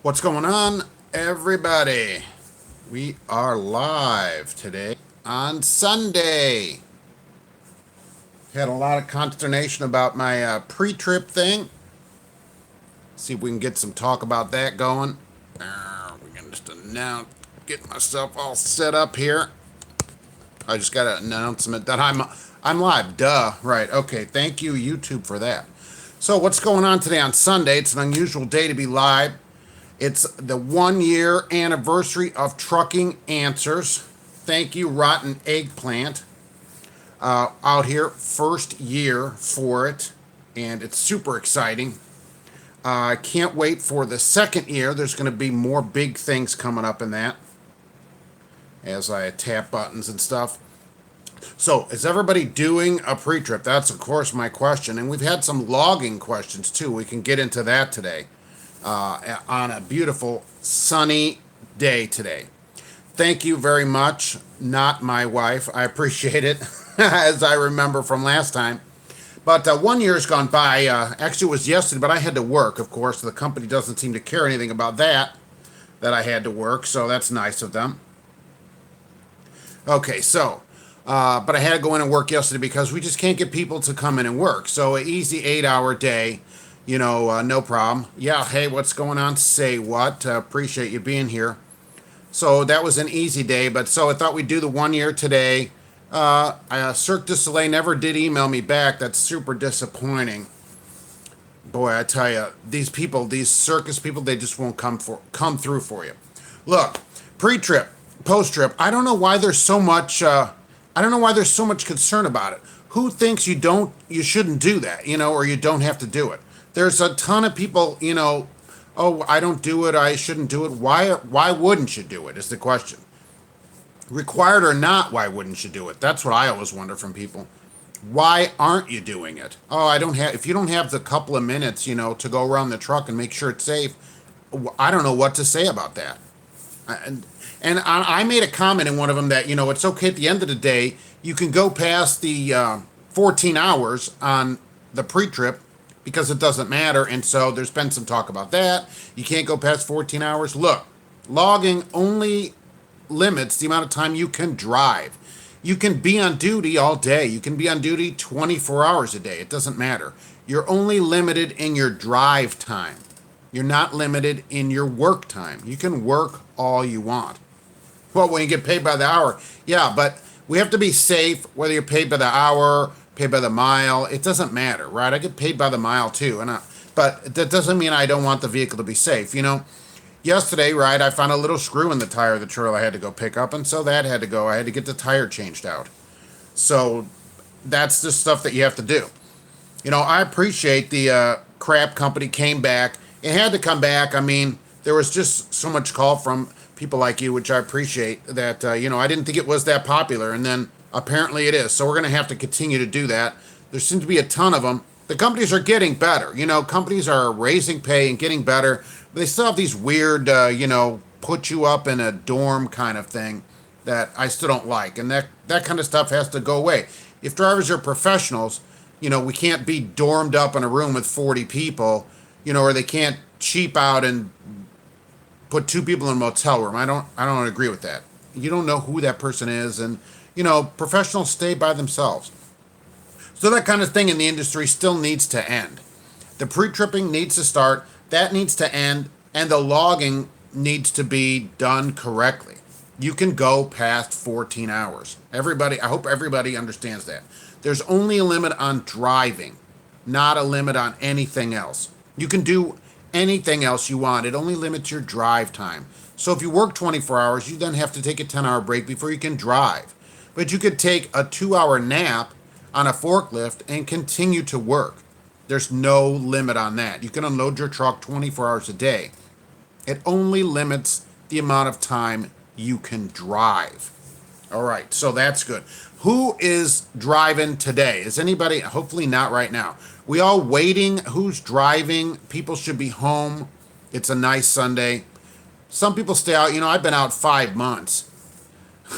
What's going on, everybody? We are live today on Sunday. Had a lot of consternation about my pre-trip thing. See if we can get some talk about that going. We can just announce, get myself all set up here. I just got an announcement that I'm live. Duh. Right. Okay. Thank you, YouTube, for that. So what's going on today on Sunday? It's an unusual day to be live. It's the 1 year anniversary of Trucking Answers. Thank you, Rotten Eggplant. Out here, first year for it, and it's super exciting. I can't wait for the second year. There's going to be more big things coming up in that as I tap buttons and stuff. So, is everybody doing a pre-trip? That's, of course, my question. And we've had some logging questions, too. We can get into that today. On a beautiful sunny day today. Thank you very much, not my wife. I appreciate it, as I remember from last time. But 1 year's gone by. Actually, it was yesterday, but I had to work, of course. The company doesn't seem to care anything about that I had to work, so that's nice of them. Okay, so, but I had to go in and work yesterday because we just can't get people to come in and work. So, an easy 8-hour day. No problem. Yeah, hey, what's going on? Say what? Appreciate you being here. So that was an easy day, but so I thought we'd do the 1 year today. Cirque du Soleil never did email me back. That's super disappointing. Boy, I tell you, these people, these circus people, they just won't come through for you. Look, pre-trip, post-trip. I don't know why there's so much. I don't know why there's so much concern about it. Who thinks you shouldn't do that, or you don't have to do it? There's a ton of people, oh, I don't do it, I shouldn't do it. Why wouldn't you do it is the question. Required or not, why wouldn't you do it? That's what I always wonder from people. Why aren't you doing it? Oh, if you don't have the couple of minutes, to go around the truck and make sure it's safe, I don't know what to say about that. And I made a comment in one of them that, it's okay at the end of the day, you can go past the 14 hours on the pre-trip because it doesn't matter. And so there's been some talk about that. You can't go past 14 hours. Look, logging only limits the amount of time you can drive. You can be on duty all day. You can be on duty 24 hours a day. It doesn't matter. You're only limited in your drive time. You're not limited in your work time. You can work all you want. Well, when you get paid by the hour, yeah, but we have to be safe, whether you're paid by the hour, paid by the mile. It doesn't matter, right? I get paid by the mile too, but that doesn't mean I don't want the vehicle to be safe. Yesterday, right, I found a little screw in the tire of the trailer I had to go pick up, and so that had to go. I had to get the tire changed out. So that's the stuff that you have to do. I appreciate the crap company came back. It had to come back. I mean, there was just so much call from people like you, which I appreciate, that, I didn't think it was that popular, and then apparently it is. So we're going to have to continue to do that. There seems to be a ton of them. The companies are getting better. Companies are raising pay and getting better. But they still have these weird, put you up in a dorm kind of thing that I still don't like. And that kind of stuff has to go away. If drivers are professionals, we can't be dormed up in a room with 40 people, or they can't cheap out and put 2 people in a motel room. I don't agree with that. You don't know who that person is, and professionals stay by themselves. So that kind of thing in the industry still needs to end. The pre-tripping needs to start, that needs to end, and the logging needs to be done correctly. You can go past 14 hours. I hope everybody understands that. There's only a limit on driving, not a limit on anything else. You can do anything else you want. It only limits your drive time. So if you work 24 hours, you then have to take a 10-hour break before you can drive. But you could take a 2-hour nap on a forklift and continue to work. There's no limit on that. You can unload your truck 24 hours a day. It only limits the amount of time you can drive. All right, so that's good. Who is driving today? Is anybody? Hopefully not right now. We all waiting? Who's driving? People should be home. It's a nice Sunday. Some people stay out. I've been out 5 months.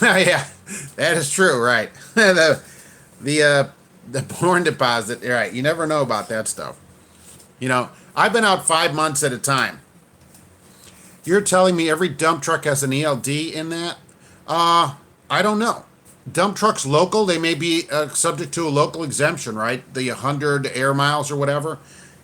Yeah, that is true, right? the born deposit, right? You never know about that stuff. I've been out 5 months at a time. You're telling me every dump truck has an ELD in that? I don't know. Dump trucks local, they may be subject to a local exemption, right? The 100 air miles or whatever.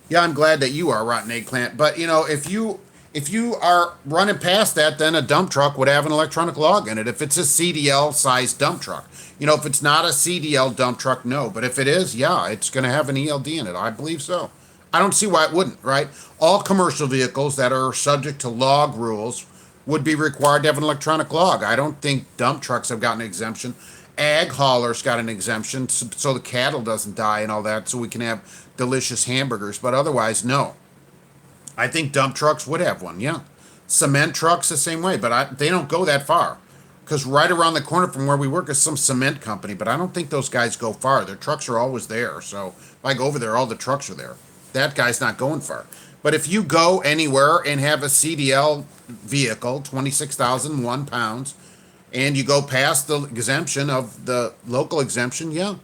Yeah, I'm glad that you are, rotten eggplant. But if you are running past that, then a dump truck would have an electronic log in it. If it's a CDL sized dump truck, if it's not a CDL dump truck, no. But if it is, yeah, it's going to have an ELD in it. I believe so. I don't see why it wouldn't, right? All commercial vehicles that are subject to log rules would be required to have an electronic log. I don't think dump trucks have got an exemption. Ag haulers got an exemption so the cattle doesn't die and all that, so we can have delicious hamburgers. But otherwise, no. I think dump trucks would have one, yeah. Cement trucks the same way, but they don't go that far. Because right around the corner from where we work is some cement company, but I don't think those guys go far. Their trucks are always there, so if I go over there, all the trucks are there. That guy's not going far. But if you go anywhere and have a CDL vehicle, 26,001 pounds, and you go past the exemption of the local exemption, yeah,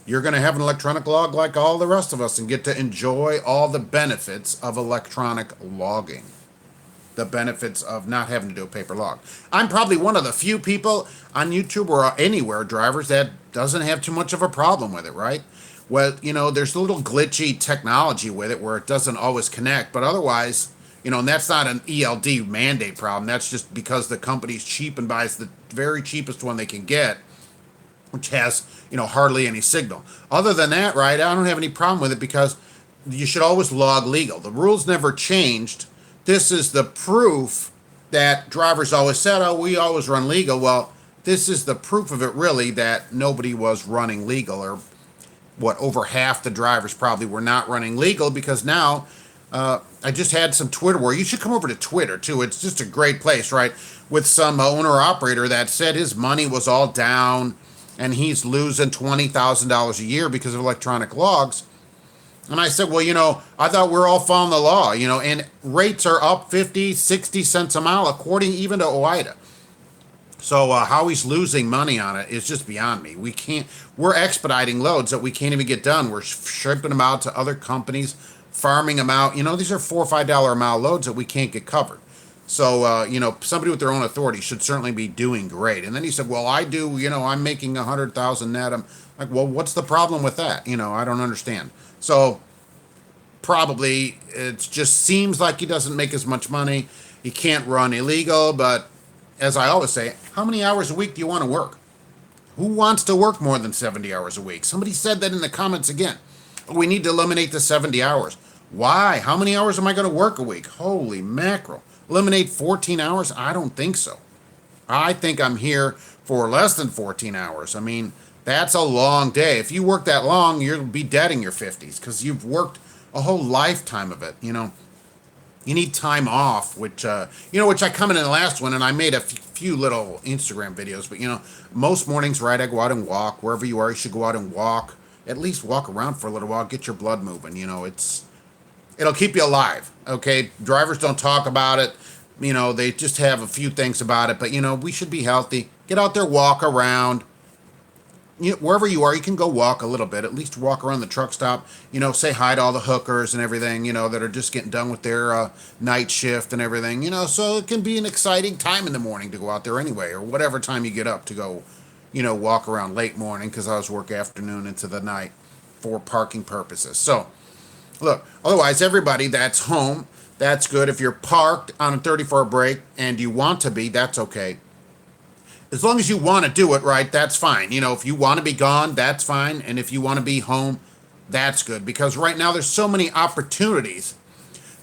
you're going to have an electronic log like all the rest of us and get to enjoy all the benefits of electronic logging. The benefits of not having to do a paper log. I'm probably one of the few people on YouTube or anywhere, drivers, that doesn't have too much of a problem with it, right? Well, there's a little glitchy technology with it where it doesn't always connect, but otherwise, and that's not an ELD mandate problem. That's just because the company's cheap and buys the very cheapest one they can get, which has, hardly any signal. Other than that, right, I don't have any problem with it because you should always log legal. The rules never changed. This is the proof that drivers always said, oh, we always run legal. Well, this is the proof of it, really, that nobody was running legal, or over half the drivers probably were not running legal, because now I just had some Twitter where you should come over to Twitter too. It's just a great place, right? With some owner operator that said his money was all down and he's losing $20,000 a year because of electronic logs. And I said, well, I thought we were all following the law, and rates are up 50, 60 cents a mile, according even to OIDA. So how he's losing money on it is just beyond me. We're expediting loads that we can't even get done. We're shipping them out to other companies, farming them out. These are $4 or $5 a mile loads that we can't get covered. So, somebody with their own authority should certainly be doing great. And then he said, well, I do, I'm making 100,000 net. I'm like, well, what's the problem with that? I don't understand. So probably it just seems like he doesn't make as much money. He can't run illegal, but as I always say, how many hours a week do you want to work? Who wants to work more than 70 hours a week? Somebody said that in the comments again. We need to eliminate the 70 hours. Why? How many hours am I going to work a week? Holy mackerel. Eliminate 14 hours? I don't think so. I think I'm here for less than 14 hours. I mean, that's a long day. If you work that long, you'll be dead in your 50s because you've worked a whole lifetime of it, You need time off, which I commented in the last one, and I made a few little Instagram videos. But, most mornings, right, I go out and walk. Wherever you are, you should go out and walk. At least walk around for a little while, get your blood moving. It'll keep you alive, okay? Drivers don't talk about it. They just have a few things about it. But, we should be healthy. Get out there, walk around. Wherever you are, you can go walk a little bit. At least walk around the truck stop. Say hi to all the hookers and everything, that are just getting done with their night shift and everything. So it can be an exciting time in the morning to go out there anyway, or whatever time you get up to go, walk around late morning, because I was work afternoon into the night for parking purposes. So, look, otherwise, everybody that's home, that's good. If you're parked on a 34 break and you want to be, that's okay. As long as you want to do it right, that's fine. If you want to be gone, that's fine. And if you want to be home, that's good. Because right now there's so many opportunities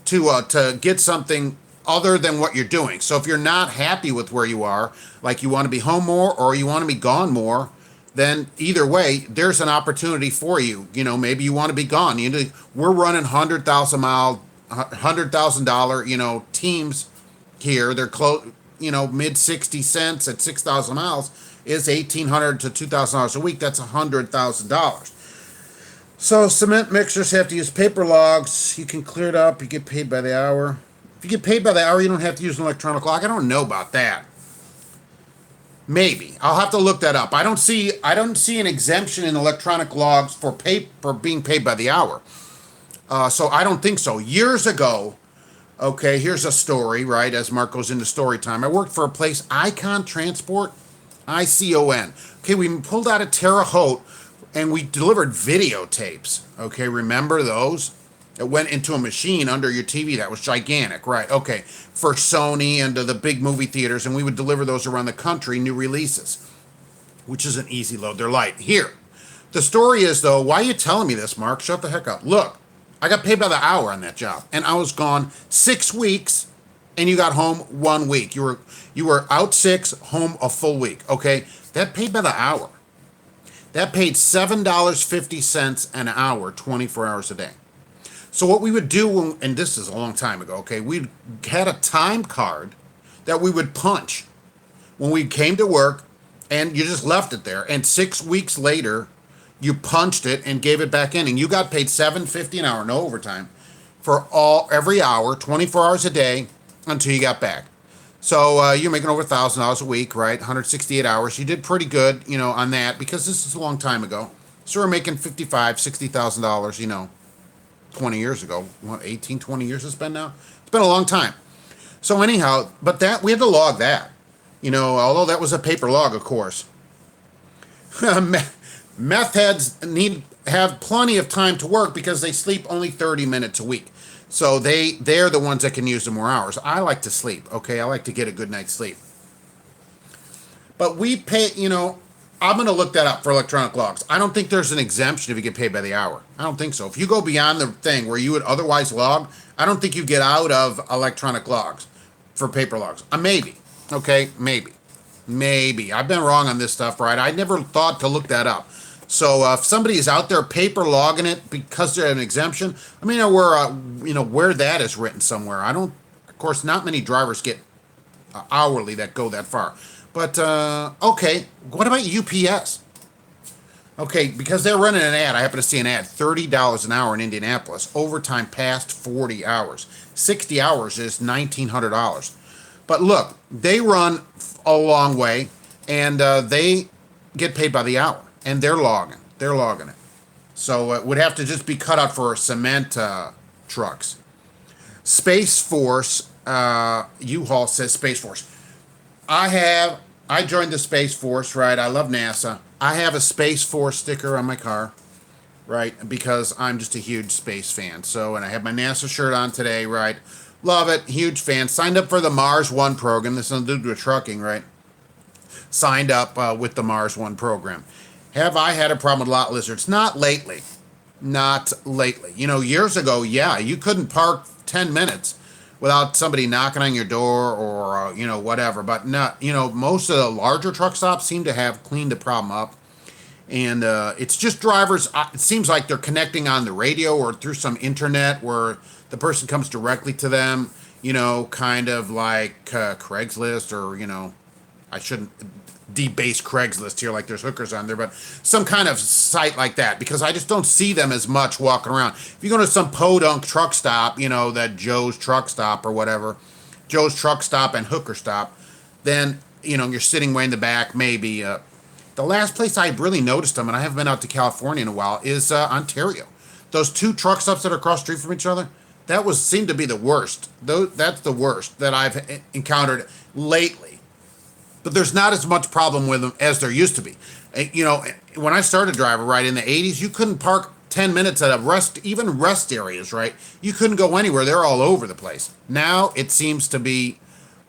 to get something other than what you're doing. So if you're not happy with where you are, like you want to be home more or you want to be gone more, then either way, there's an opportunity for you. Maybe you want to be gone. We're running $100,000, teams here. They're close. Mid 60 cents at 6,000 miles is $1,800 to $2,000 a week. That's $100,000. So cement mixers have to use paper logs. You can clear it up. You get paid by the hour. If you get paid by the hour, you don't have to use an electronic log. I don't know about that. Maybe I'll have to look that up. I don't see an exemption in electronic logs for being paid by the hour. So I don't think so. Years ago, Okay, here's a story, right? As Mark goes into story time. I worked for a place, Icon Transport, ICON. Okay, we pulled out of Terre Haute and we delivered videotapes. Okay, remember those? It went into a machine under your TV that was gigantic, right? Okay, for Sony and the big movie theaters, and we would deliver those around the country, new releases, which is an easy load. They're light. Here, the story is though, why are you telling me this, Mark? Shut the heck up. Look, I got paid by the hour on that job, and I was gone 6 weeks, and you got home 1 week. You were out 6, home a full week. Okay, that paid by the hour. That paid $7.50 an hour, 24 hours a day. So what we would do, and this is a long time ago, okay, we had a time card that we would punch when we came to work, and you just left it there. And 6 weeks later, you punched it and gave it back in, and you got paid $7.50 an hour, no overtime, for every hour, 24 hours a day, until you got back. So you're making over $1,000 a week, right? 168 hours. You did pretty good, on that, because this is a long time ago. So we're making $60,000, 20 years ago. What, 18, 20 years it's been now? It's been a long time. So anyhow, but that we had to log that, although that was a paper log, of course. Meth heads have plenty of time to work because they sleep only 30 minutes a week. So they're the ones that can use the more hours. I like to sleep, okay? I like to get a good night's sleep. But we pay, I'm going to look that up for electronic logs. I don't think there's an exemption if you get paid by the hour. I don't think so. If you go beyond the thing where you would otherwise log, I don't think you get out of electronic logs for paper logs. Maybe, okay? Maybe. I've been wrong on this stuff, right? I never thought to look that up. So if somebody is out there paper logging it because they're an exemption, I mean, where that is written somewhere. I don't, of course, not many drivers get hourly that go that far. But, okay, what about UPS? Okay, because they're running an ad, I happen to see an ad, $30 an hour in Indianapolis, overtime past 40 hours. 60 hours is $1,900. But look, they run a long way, and they get paid by the hour. And they're logging it. So it would have to just be cut out for cement trucks. Space Force, U-Haul says Space Force. I joined the Space Force, right? I love NASA. I have a Space Force sticker on my car, right? Because I'm just a huge space fan. So, and I have my NASA shirt on today, right? Love it, huge fan. Signed up for the Mars One program. This is nothing to do with trucking, right? Signed up with the Mars One program. Have I had a problem with lot lizards? Not lately. Years ago, yeah, you couldn't park 10 minutes without somebody knocking on your door or, whatever. But not, most of the larger truck stops seem to have cleaned the problem up. And it's just drivers, it seems like they're connecting on the radio or through some internet where the person comes directly to them, kind of like Craigslist or, I shouldn't debase Craigslist here like there's hookers on there, but some kind of site like that, because I just don't see them as much walking around. If you go to some podunk truck stop, that Joe's Truck Stop or whatever, Joe's Truck Stop and Hooker Stop, then, you're sitting way in the back, maybe. The last place I really noticed them, and I haven't been out to California in a while, is Ontario. Those two truck stops that are across the street from each other, seemed to be the worst. That's the worst that I've encountered lately. But there's not as much problem with them as there used to be. When I started driving, right, in the 80s, you couldn't park 10 minutes at even rest areas, right? You couldn't go anywhere. They're all over the place. Now it seems to be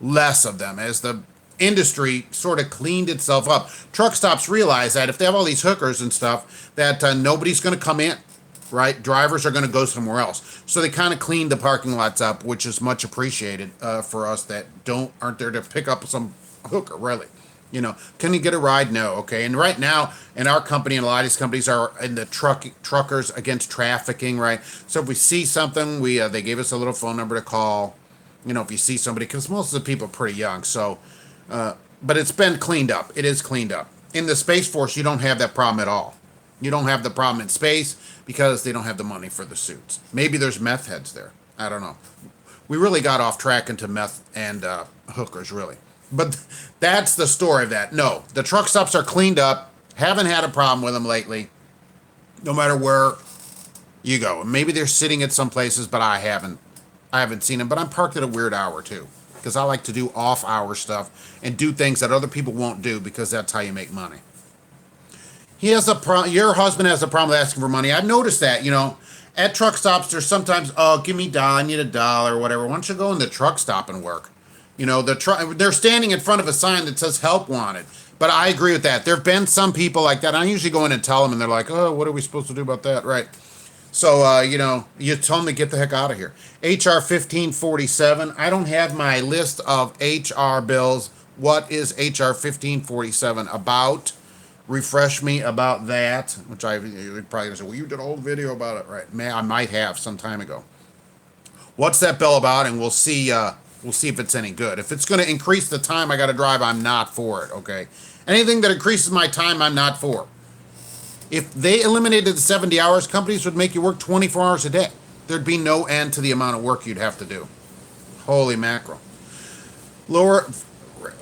less of them as the industry sort of cleaned itself up. Truck stops realize that if they have all these hookers and stuff, that nobody's going to come in, right? Drivers are going to go somewhere else. So they kind of cleaned the parking lots up, which is much appreciated for us that aren't there to pick up some hooker, really. Can you get a ride? No. Okay. And right now in our company and a lot of these companies are in the truckers against trafficking, right? So if we see something, they gave us a little phone number to call, if you see somebody, because most of the people are pretty young. So, but it's been cleaned up. It is cleaned up. In the Space Force, you don't have that problem at all. You don't have the problem in space because they don't have the money for the suits. Maybe there's meth heads there. I don't know. We really got off track into meth and hookers, really. But that's the story of that. No, the truck stops are cleaned up. Haven't had a problem with them lately. No matter where you go. Maybe they're sitting at some places, but I haven't I haven't seen him, but I'm parked at a weird hour too, because I like to do off-hour stuff and do things that other people won't do because that's how you make money. He has your husband has a problem with asking for money. I've noticed that, at truck stops, there's sometimes, oh, give me I need $1 or whatever. Why don't you go in the truck stop and work? They're standing in front of a sign that says help wanted. But I agree with that. There have been some people like that. I usually go in and tell them, and they're like, oh, what are we supposed to do about that? Right. So, you tell them to get the heck out of here. HR 1547. I don't have my list of HR bills. What is HR 1547 about? Refresh me about that, which I probably say, well, you did a whole video about it, right? I might have some time ago. What's that bill about? And we'll see if it's any good. If it's going to increase the time I got to drive, I'm not for it, okay? Anything that increases my time, I'm not for. If they eliminated the 70 hours, companies would make you work 24 hours a day. There'd be no end to the amount of work you'd have to do. Holy mackerel.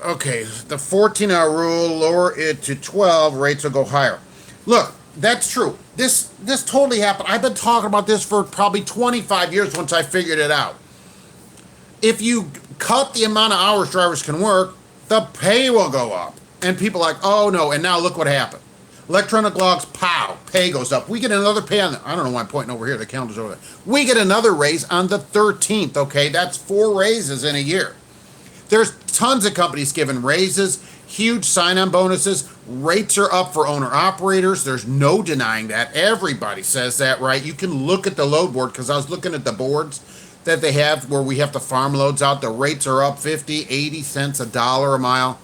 Okay, the 14-hour rule, lower it to 12, rates will go higher. Look, that's true. This totally happened. I've been talking about this for probably 25 years once I figured it out. If you cut the amount of hours drivers can work, the pay will go up. And people are like, oh no, and now look what happened. Electronic logs, pow, pay goes up. We get another pay on I don't know why I'm pointing over here, the calendar's over there. We get another raise on the 13th, okay? That's 4 raises in a year. There's tons of companies giving raises, huge sign-on bonuses. Rates are up for owner-operators. There's no denying that. Everybody says that, right? You can look at the load board, because I was looking at the boards that they have where we have to farm loads out. The rates are up 50, 80 cents, $1 a mile.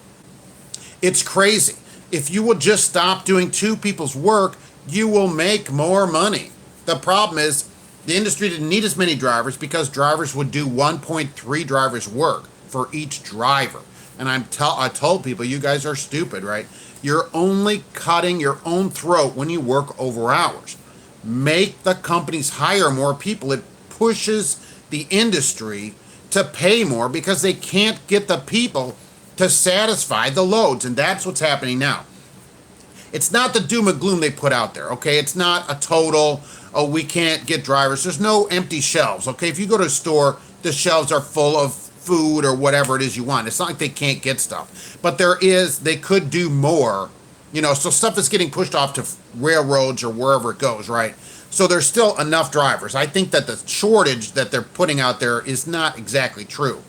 It's crazy. If you will just stop doing 2 people's work, you will make more money. The problem is the industry didn't need as many drivers because drivers would do 1.3 drivers work for each driver. And I told people, you guys are stupid, right? You're only cutting your own throat when you work over hours. Make the companies hire more people. It pushes the industry to pay more because they can't get the people to satisfy the loads. And that's what's happening now. It's not the doom and gloom they put out there, okay? It's not a total, oh, we can't get drivers. There's no empty shelves, okay? If you go to a store, the shelves are full of food or whatever it is you want. It's not like they can't get stuff. But they could do more, so stuff is getting pushed off to railroads or wherever it goes, right? So there's still enough drivers. I think that the shortage that they're putting out there is not exactly true.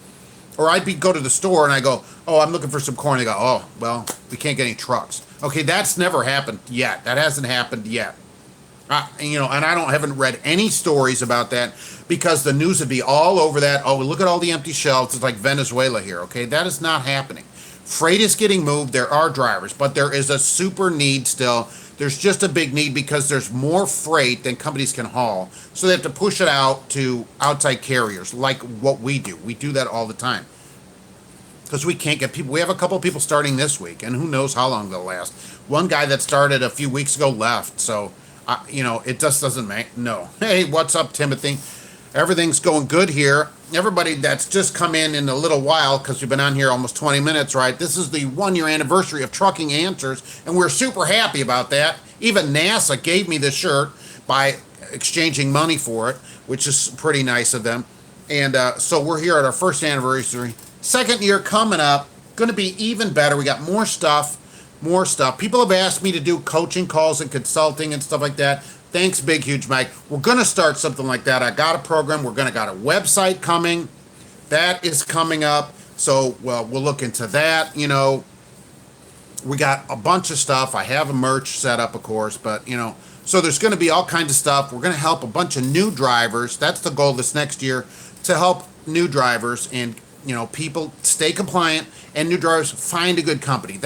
Or go to the store and I go, oh, I'm looking for some corn. They go, oh, well, we can't get any trucks. Okay, that's never happened yet. That hasn't happened yet. And I haven't read any stories about that because the news would be all over that. Oh, look at all the empty shelves. It's like Venezuela here, okay? That is not happening. Freight is getting moved. There are drivers, but there is a super need still. There's just a big need because there's more freight than companies can haul. So they have to push it out to outside carriers like what we do. We do that all the time because we can't get people. We have a couple of people starting this week, and who knows how long they'll last. One guy that started a few weeks ago left, so it just doesn't make no. Hey, what's up, Timothy? Everything's going good here. Everybody that's just come in a little while, because we've been on here almost 20 minutes, right? This is the 1-year anniversary of Trucking Answers, and we're super happy about that. Even NASA gave me this shirt by exchanging money for it, which is pretty nice of them. And so we're here at our 1st anniversary. 2nd year coming up, going to be even better. We got more stuff. People have asked me to do coaching calls and consulting and stuff like that. Thanks, Big Huge Mike. We're going to start something like that. I got a program. We're going to got a website coming. That is coming up. So, we'll look into that. We got a bunch of stuff. I have a merch set up, of course, but, so there's going to be all kinds of stuff. We're going to help a bunch of new drivers. That's the goal this next year, to help new drivers and, people stay compliant and new drivers find a good company.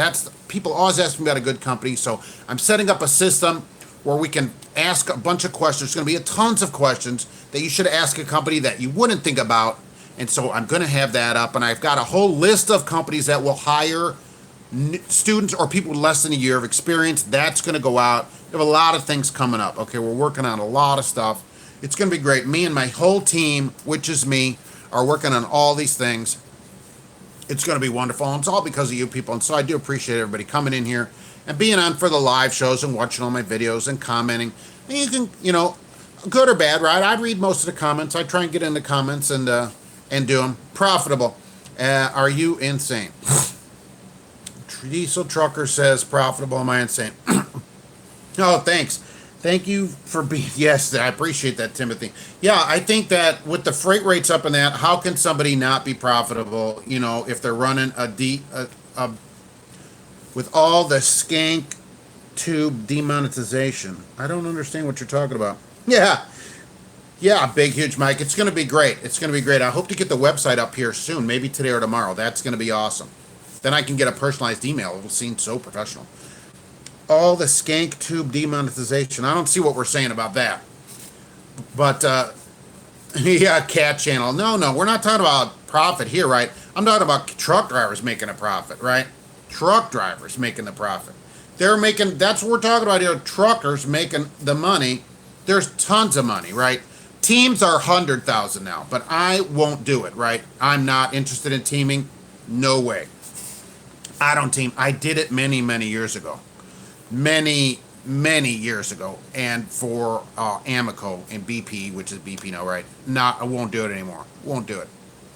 People always ask me about a good company. So I'm setting up a system where we can ask a bunch of questions. There's going to be tons of questions that you should ask a company that you wouldn't think about. And so I'm going to have that up. And I've got a whole list of companies that will hire students or people with less than a year of experience. That's going to go out. We have a lot of things coming up. Okay, we're working on a lot of stuff. It's going to be great. Me and my whole team, which is me, are working on all these things. It's going to be wonderful. And it's all because of you people. And so I do appreciate everybody coming in here and being on for the live shows and watching all my videos and commenting. And you can, good or bad, right? I read most of the comments. I try and get in the comments and do them. Profitable. Are you insane? Diesel Trucker says profitable. Am I insane? Oh, thanks. Thank you for being. Yes, I appreciate that, Timothy. Yeah, I think that with the freight rates up in that, how can somebody not be profitable? You know, if they're running with all the skank tube demonetization. I don't understand what you're talking about. Yeah. Yeah, big, huge Mike. It's going to be great. It's going to be great. I hope to get the website up here soon, maybe today or tomorrow. That's going to be awesome. Then I can get a personalized email. It will seem so professional. All the skank tube demonetization. I don't see what we're saying about that. But, yeah, cat channel. No, we're not talking about profit here, right? I'm talking about truck drivers making a profit, right? Truck drivers making the profit. They're making, that's what we're talking about here. Truckers making the money. There's tons of money, right? Teams are 100,000 now, but I won't do it, right? I'm not interested in teaming. No way. I don't team. I did it many, many years ago. Many years ago. And for Amoco and BP, which is BP now, right? I won't do it anymore. Won't do it.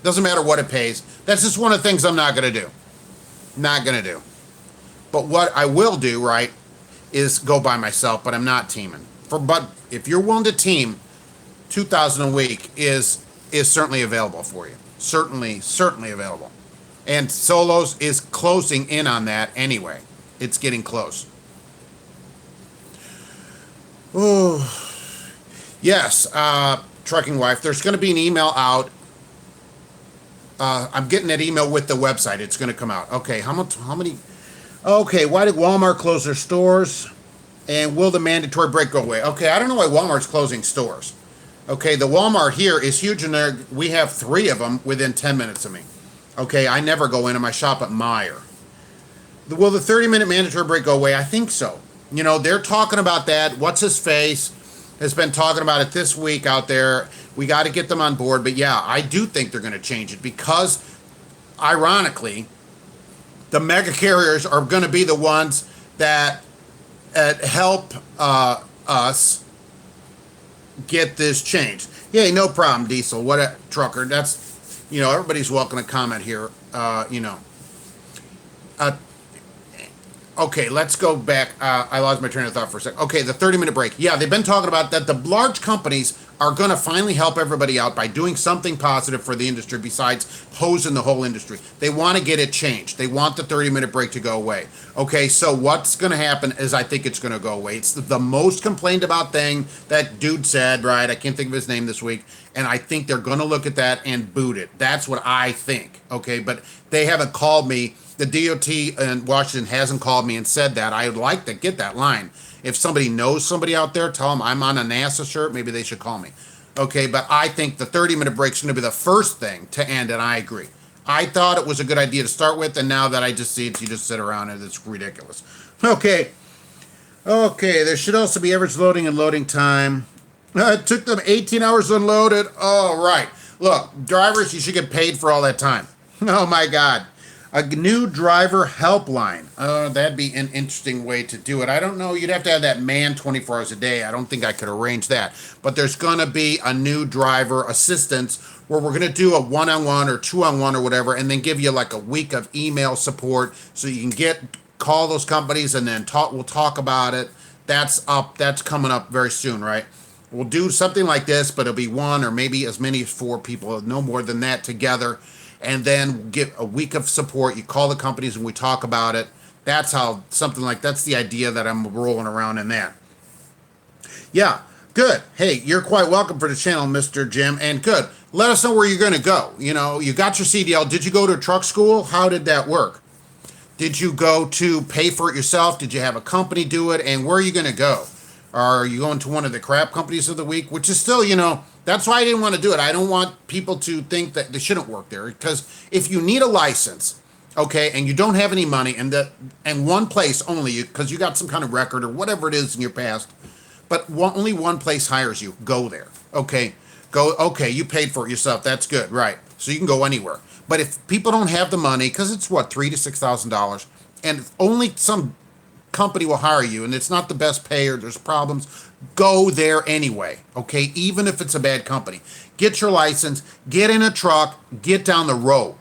Doesn't matter what it pays. That's just one of the things I'm not going to do. Not going to do. But what I will do, right, is go by myself, but I'm not teaming. But if you're willing to team, 2,000 a week is certainly available for you. Certainly available. And Solos is closing in on that anyway. It's getting close. Oh, yes, Trucking Wife. There's going to be an email out. I'm getting that email with the website. It's going to come out. Okay, how many? Okay, why did Walmart close their stores? And will the mandatory break go away? Okay, I don't know why Walmart's closing stores. Okay, the Walmart here is huge, and there we have 3 of them within 10 minutes of me. Okay, I never go in them. I shop at Meijer. Will the 30-minute mandatory break go away? I think so. You know, they're talking about that. What's his face has been talking about it this week out there. We got to get them on board. But yeah, I do think they're going to change it because, ironically, the mega carriers are going to be the ones that help us get this changed. Yeah, no problem, Diesel. What a trucker. That's, you know, everybody's welcome to comment here. Okay, let's go back. I lost my train of thought for a second. Okay, the 30-minute break. Yeah, they've been talking about that. The large companies are going to finally help everybody out by doing something positive for the industry besides hosing the whole industry. They want to get it changed. They want the 30-minute break to go away. Okay, so what's going to happen is I think it's going to go away. It's the most complained about thing that dude said, right? I can't think of his name this week. And I think they're going to look at that and boot it. That's what I think. Okay, but they haven't called me. The DOT in Washington hasn't called me and said that. I would like to get that line. If somebody knows somebody out there, tell them I'm on a NASA shirt. Maybe they should call me. Okay, but I think the 30-minute break is going to be the first thing to end, and I agree. I thought it was a good idea to start with, and now that I just see it, you just sit around and it's ridiculous. Okay, there should also be average loading and loading time. It took them 18 hours to unload it. Oh, right. Look, drivers, you should get paid for all that time. Oh, my God. A new driver helpline. That'd be an interesting way to do it. I don't know. You'd have to have that man 24 hours a day. I don't think I could arrange that. But there's going to be a new driver assistance where we're going to do a one-on-one or two-on-one or whatever, and then give you like a week of email support so you can call those companies and then we'll talk about it. That's coming up very soon, right? We'll do something like this, but it'll be 1 or maybe as many as 4 people, no more than that together. And then get a week of support. You call the companies and we talk about it. That's that's the idea that I'm rolling around in that. Yeah, good. Hey, you're quite welcome for the channel, Mr. Jim, and good. Let us know where you're going to go. You know, you got your CDL. Did you go to a truck school? How did that work? Did you go to pay for it yourself? Did you have a company do it? And where are you going to go? Are you going to one of the crap companies of the week? Which is still, you know, that's why I didn't want to do it. I don't want people to think that they shouldn't work there. Because if you need a license, okay, and you don't have any money, and one place only, because you got some kind of record or whatever it is in your past, but only one place hires you, go there. Okay, okay, you paid for it yourself. That's good, right? So you can go anywhere. But if people don't have the money, because it's what, $3,000 to $6,000, and only some company will hire you and it's not the best pay or there's problems, go there anyway, okay? Even if it's a bad company. Get your license, get in a truck, get down the road.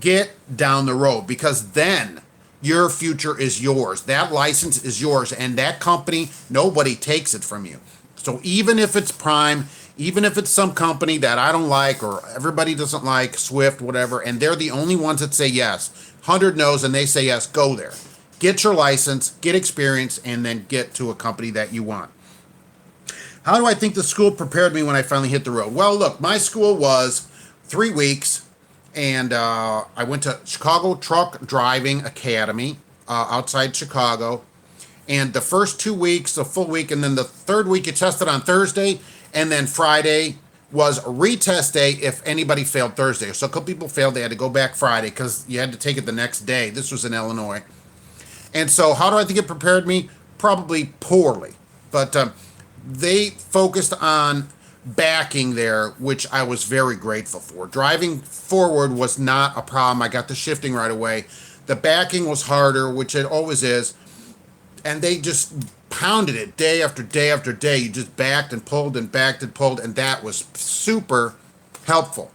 Get down the road, because then your future is yours. That license is yours, and that company, nobody takes it from you. So even if it's Prime, even if it's some company that I don't like or everybody doesn't like, Swift, whatever, and they're the only ones that say yes, 100 no's and they say yes, go there. Get your license, get experience, and then get to a company that you want. How do I think the school prepared me when I finally hit the road? Well, look, my school was 3 weeks. And I went to Chicago Truck Driving Academy outside Chicago. And the first 2 weeks, the full week, and then the third week you tested on Thursday. And then Friday was a retest day if anybody failed Thursday. So a couple people failed. They had to go back Friday because you had to take it the next day. This was in Illinois. And so how do I think it prepared me? Probably poorly. But they focused on backing there, which I was very grateful for. Driving forward was not a problem. I got the shifting right away. The backing was harder, which it always is. And they just pounded it day after day after day. You just backed and pulled and backed and pulled, and that was super helpful.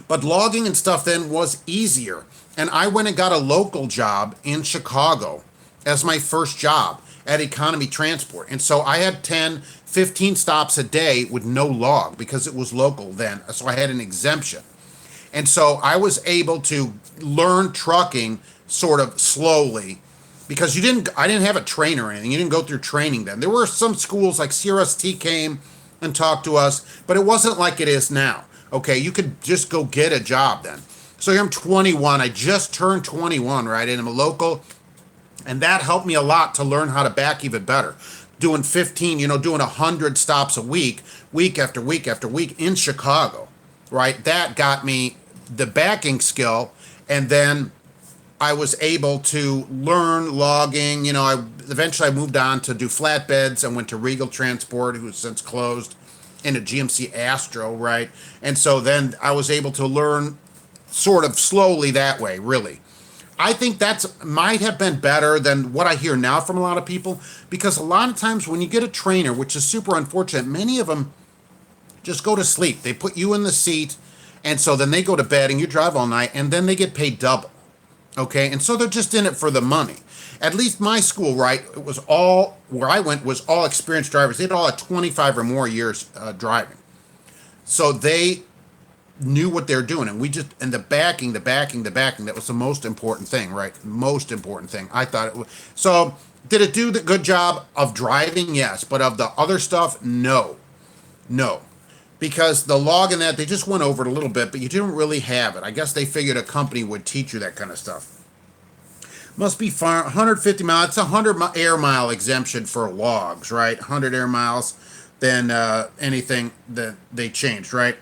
But logging and stuff then was easier. And I went and got a local job in Chicago as my first job at Economy Transport. And so I had 10, 15 stops a day with no log because it was local then. So I had an exemption. And so I was able to learn trucking sort of slowly because I didn't have a trainer or anything. You didn't go through training then. There were some schools like CRST came and talked to us, but it wasn't like it is now. Okay, you could just go get a job then. So here I'm 21. I just turned 21, right? And I'm a local. And that helped me a lot to learn how to back even better. Doing 15, doing 100 stops a week after week after week in Chicago, right? That got me the backing skill. And then I was able to learn logging. Eventually I moved on to do flatbeds and went to Regal Transport, who has since closed, in a GMC Astro, right? And so then I was able to learn sort of slowly that way, really. I think that's might have been better than what I hear now from a lot of people, because a lot of times when you get a trainer, which is super unfortunate, many of them just go to sleep. They put you in the seat, and so then they go to bed and you drive all night, and then they get paid double, okay? And so they're just in it for the money. At least my school, right, it was all, where I went was all experienced drivers. They all had 25 or more years driving. So they knew what they're doing, and the backing, that was the most important thing, right? Most important thing. I thought it was. So did it do the good job of driving? Yes. But of the other stuff, no. Because the log and that, they just went over it a little bit, but you didn't really have it. I guess they figured a company would teach you that kind of stuff. Must be far, 150 miles. It's a 100 air mile exemption for logs, right? 100 air miles, then anything that they changed, right?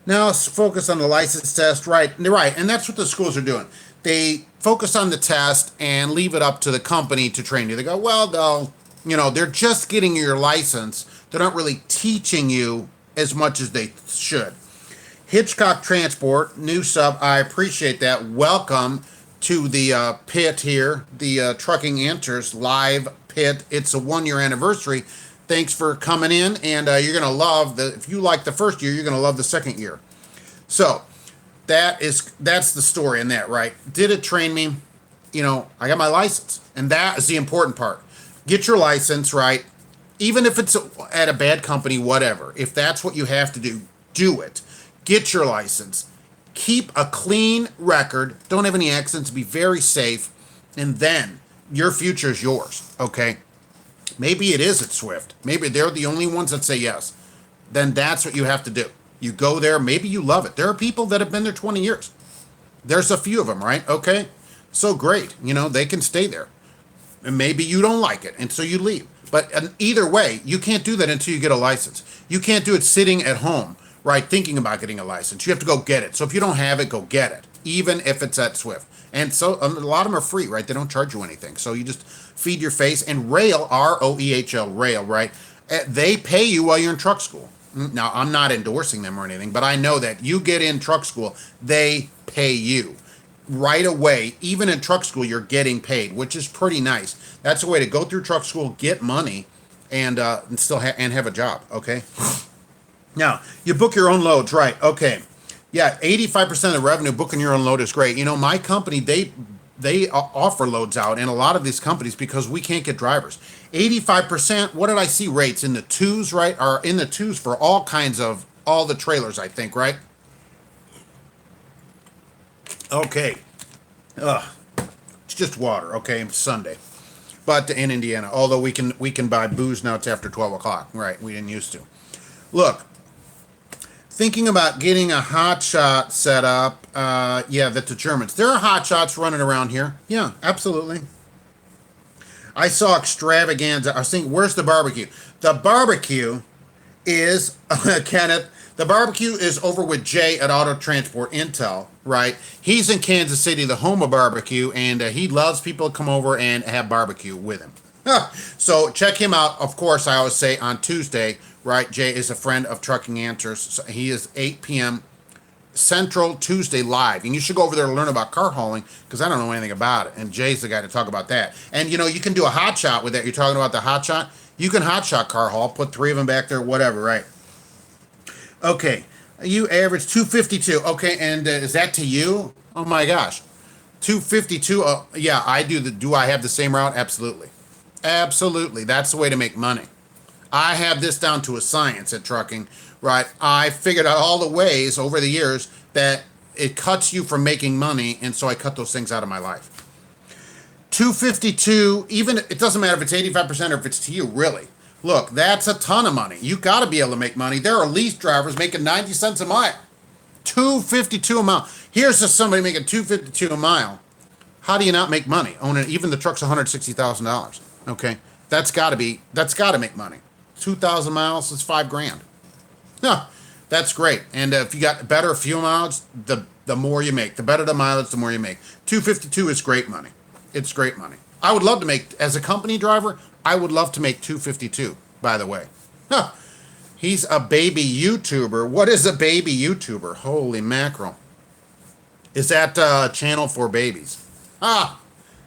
Now let's focus on the license test, right? And that's what the schools are doing. They focus on the test and leave it up to the company to train you. They go, well, they're just getting your license. They're not really teaching you as much as they should. Hitchcock Transport, new sub, I appreciate that. Welcome to the pit here, the Trucking Answers live pit. It's a 1-year anniversary. Thanks for coming in, and you're going to love if you like the first year, you're going to love the second year. So that's the story in that, right? Did it train me? I got my license, and that is the important part. Get your license, right? Even if it's at a bad company, whatever. If that's what you have to do, do it. Get your license. Keep a clean record. Don't have any accidents. Be very safe, and then your future is yours, okay? Maybe it is at Swift. Maybe they're the only ones that say yes. Then that's what you have to do. You go there. Maybe you love it. There are people that have been there 20 years. There's a few of them, right? Okay. So great. They can stay there. And maybe you don't like it, and so you leave. But either way, you can't do that until you get a license. You can't do it sitting at home, right, thinking about getting a license. You have to go get it. So if you don't have it, go get it, even if it's at Swift. And so a lot of them are free, right? They don't charge you anything. So you just feed your face. And Rail, R-O-E-H-L, Rail, right? They pay you while you're in truck school. Now, I'm not endorsing them or anything, but I know that you get in truck school, they pay you. right away, even in truck school, you're getting paid, which is pretty nice. That's a way to go through truck school, get money, and still and have a job. Okay. Now you book your own loads, right? Okay. Yeah, 85% of the revenue booking your own load is great. You know, my company they offer loads out in a lot of these companies because we can't get drivers. 85%. What did I see rates in the twos? Right, are in the twos for all kinds of all the trailers. I think right. Okay. Ugh. It's just water. Okay, it's Sunday, but in Indiana, although we can buy booze now. It's after 12 o'clock. Right, we didn't used to. Look, thinking about getting a hot shot set up. Yeah, that's the Germans. There are hot shots running around here. Yeah, absolutely. I saw Extravaganza. I was thinking, where's the barbecue? The barbecue is Kenneth. The barbecue is over with Jay at Auto Transport Intel, right? He's in Kansas City, the home of barbecue, and he loves people to come over and have barbecue with him. So check him out. Of course, I always say on Tuesday, right? Jay is a friend of Trucking Answers. So he is 8 p.m. Central Tuesday live, and you should go over there to learn about car hauling because I don't know anything about it, and Jay's the guy to talk about that. And you know, you can do a hot shot with that. You're talking about the hot shot. You can hot shot car haul, put 3 of them back there, whatever, right? Okay, you average 252. Okay, and is that to you? Oh my gosh, 252. Yeah, I do. Do I have the same route? Absolutely, absolutely. That's the way to make money. I have this down to a science at trucking, right? I figured out all the ways over the years that it cuts you from making money, and so I cut those things out of my life. 252, even it doesn't matter if it's 85% or if it's to you, really. Look, that's a ton of money. You got to be able to make money. There are lease drivers making 90 cents a mile. 252 a mile. Here's just somebody making 252 a mile. How do you not make money? Owning even the truck's $160,000. Okay, that's got to make money. 2,000 miles is $5,000. Yeah, that's great. And if you got better fuel mileage, the more you make. The better the mileage, the more you make. 252 is great money. It's great money. I would love to make, as a company driver, I would love to make 252, by the way. Huh. He's a baby YouTuber. What is a baby YouTuber? Holy mackerel. Is that a channel for babies? Ah,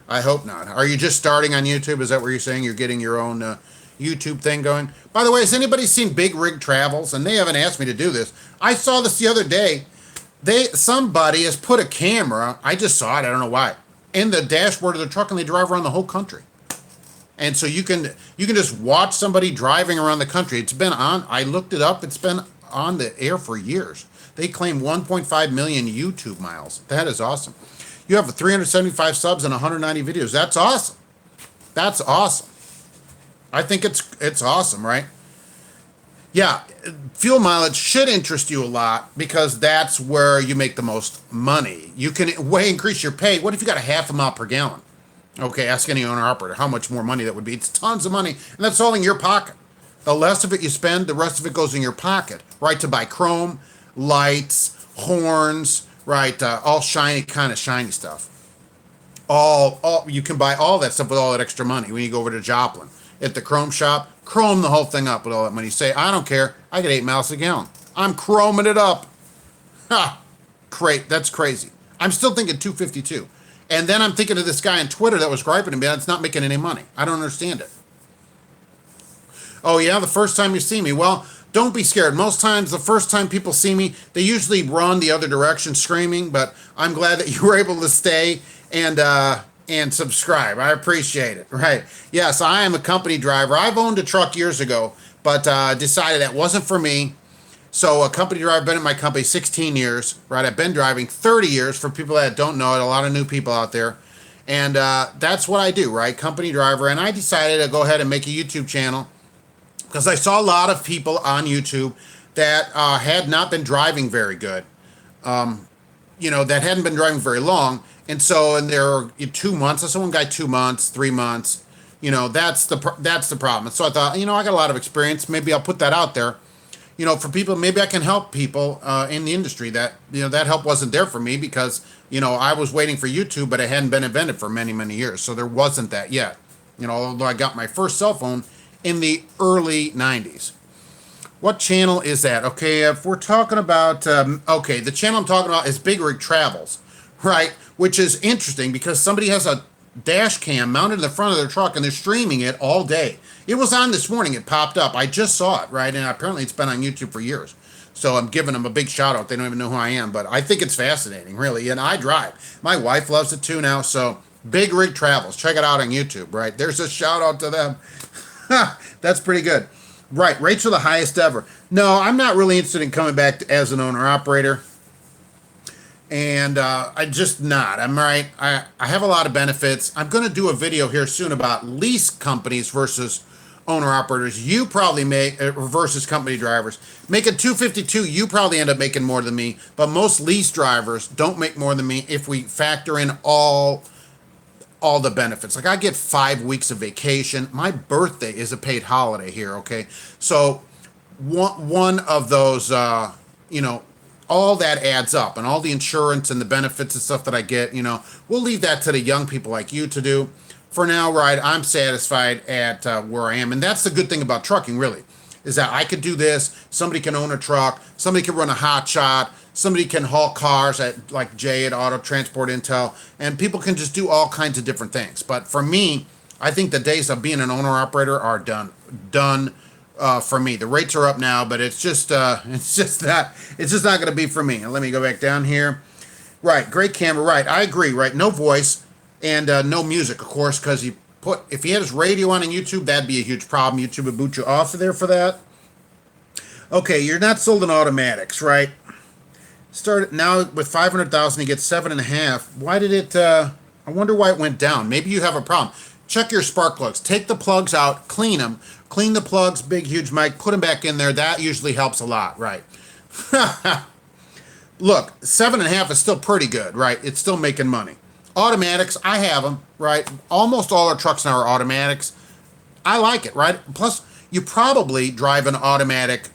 I hope not. Are you just starting on YouTube? Is that what you're saying? You're getting your own YouTube thing going? By the way, has anybody seen Big Rig Travels? And they haven't asked me to do this. I saw this the other day. Somebody has put a camera, I just saw it, I don't know why, in the dashboard of the truck, and they drive around the whole country. And so you can just watch somebody driving around the country. It's been on, I looked it up, it's been on the air for years. They claim 1.5 million YouTube miles. That is awesome. You have 375 subs and 190 videos. That's awesome. That's awesome. I think it's awesome, right? Yeah, fuel mileage should interest you a lot because that's where you make the most money. You can way increase your pay. What if you got a half a mile per gallon? Okay, ask any owner operator how much more money that would be. It's tons of money, and that's all in your pocket. The less of it you spend, the rest of it goes in your pocket, right? To buy chrome, lights, horns, right? All shiny, kind of shiny stuff. All you can buy all that stuff with all that extra money when you go over to Joplin at the chrome shop. Chrome the whole thing up with all that money. Say, I don't care. I get 8 miles a gallon. I'm chroming it up. Ha! Great. That's crazy. I'm still thinking 252. And then I'm thinking of this guy on Twitter that was griping at me. It's not making any money. I don't understand it. Oh, yeah, the first time you see me. Well, don't be scared. Most times, the first time people see me, they usually run the other direction screaming. But I'm glad that you were able to stay and subscribe. I appreciate it. Right. Yes, I am a company driver. I've owned a truck years ago, but decided that wasn't for me. So a company driver, I've been in my company 16 years, right? I've been driving 30 years for people that don't know it, a lot of new people out there. And that's what I do, right? Company driver. And I decided to go ahead and make a YouTube channel because I saw a lot of people on YouTube that had not been driving very good, that hadn't been driving very long. And so in their 2 months, I saw one guy 2 months, 3 months, that's the problem. And so I thought, I got a lot of experience. Maybe I'll put that out there, for people. Maybe I can help people in the industry that, that help wasn't there for me because, I was waiting for YouTube, but it hadn't been invented for many, many years. So there wasn't that yet, although I got my first cell phone in the early 90s. What channel is that? Okay, if we're talking about, the channel I'm talking about is Big Rig Travels. right? Which is interesting because somebody has a dash cam mounted in the front of their truck and they're streaming it all day. It was on this morning. It popped up. I just saw it, right? And apparently it's been on YouTube for years. So I'm giving them a big shout out. They don't even know who I am, but I think it's fascinating, really. And I drive. My wife loves it too now. So Big Rig Travels. Check it out on YouTube, right? There's a shout out to them. That's pretty good. Right. Rates are the highest ever. No, I'm not really interested in coming back as an owner operator. And I just not. I'm right. I have a lot of benefits. I'm going to do a video here soon about lease companies versus owner operators. You probably make versus company drivers. Making 252, you probably end up making more than me. But most lease drivers don't make more than me if we factor in all the benefits. Like I get 5 weeks of vacation. My birthday is a paid holiday here. Okay, so one of those, all that adds up, and all the insurance and the benefits and stuff that I get, we'll leave that to the young people like you to do. For now, right, I'm satisfied at where I am. And that's the good thing about trucking, really, is that I could do this. Somebody can own a truck. Somebody can run a hot shot. Somebody can haul cars at like Jay at Auto Transport Intel. And people can just do all kinds of different things. But for me, I think the days of being an owner-operator are done for me. The rates are up now, but it's just not going to be for me. And let me go back down here. Right, great camera. Right, I agree. Right, no voice and no music, of course, because if he had his radio on YouTube, that'd be a huge problem. YouTube would boot you off of there for that. Okay, you're not sold in automatics, right? Start now with 500,000. You get 7.5. Why did it? I wonder why it went down. Maybe you have a problem. Check your spark plugs. Take the plugs out, clean them. Clean the plugs, big, huge mic, put them back in there. That usually helps a lot, right? Look, 7.5 is still pretty good, right? It's still making money. Automatics, I have them, right? Almost all our trucks now are automatics. I like it, right? Plus, you probably drive an automatic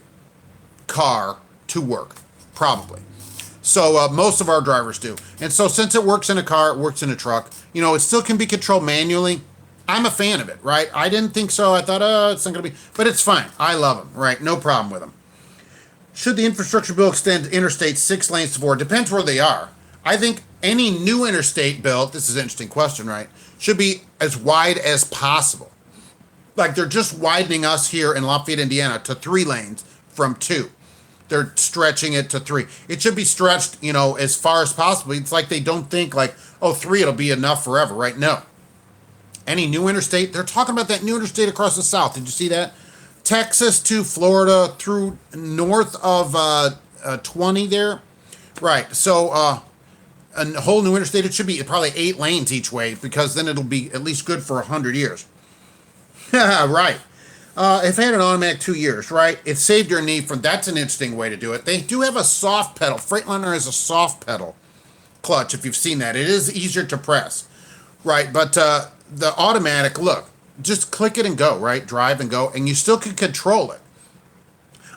car to work, probably. So most of our drivers do. And so since it works in a car, it works in a truck. It still can be controlled manually. I'm a fan of it, right? I didn't think so. I thought, it's not going to be, but it's fine. I love them, right? No problem with them. Should the infrastructure bill extend interstate 6 lanes to 4? Depends where they are. I think any new interstate built, this is an interesting question, right, should be as wide as possible. Like they're just widening us here in Lafayette, Indiana to 3 lanes from 2. They're stretching it to 3. It should be stretched, as far as possible. It's like they don't think like, 3, it'll be enough forever, right? No. Any new interstate, they're talking about that new interstate across the south. Did you see that? Texas to Florida through north of 20 there. Right. So a whole new interstate, it should be probably 8 lanes each way because then it'll be at least good for 100 years. Right. If I had an automatic 2 years, right, it saved your knee from, that's an interesting way to do it. They do have a soft pedal. Freightliner has a soft pedal clutch, if you've seen that. It is easier to press, right? But the automatic, look, just click it and go, right? Drive and go, and you still can control it.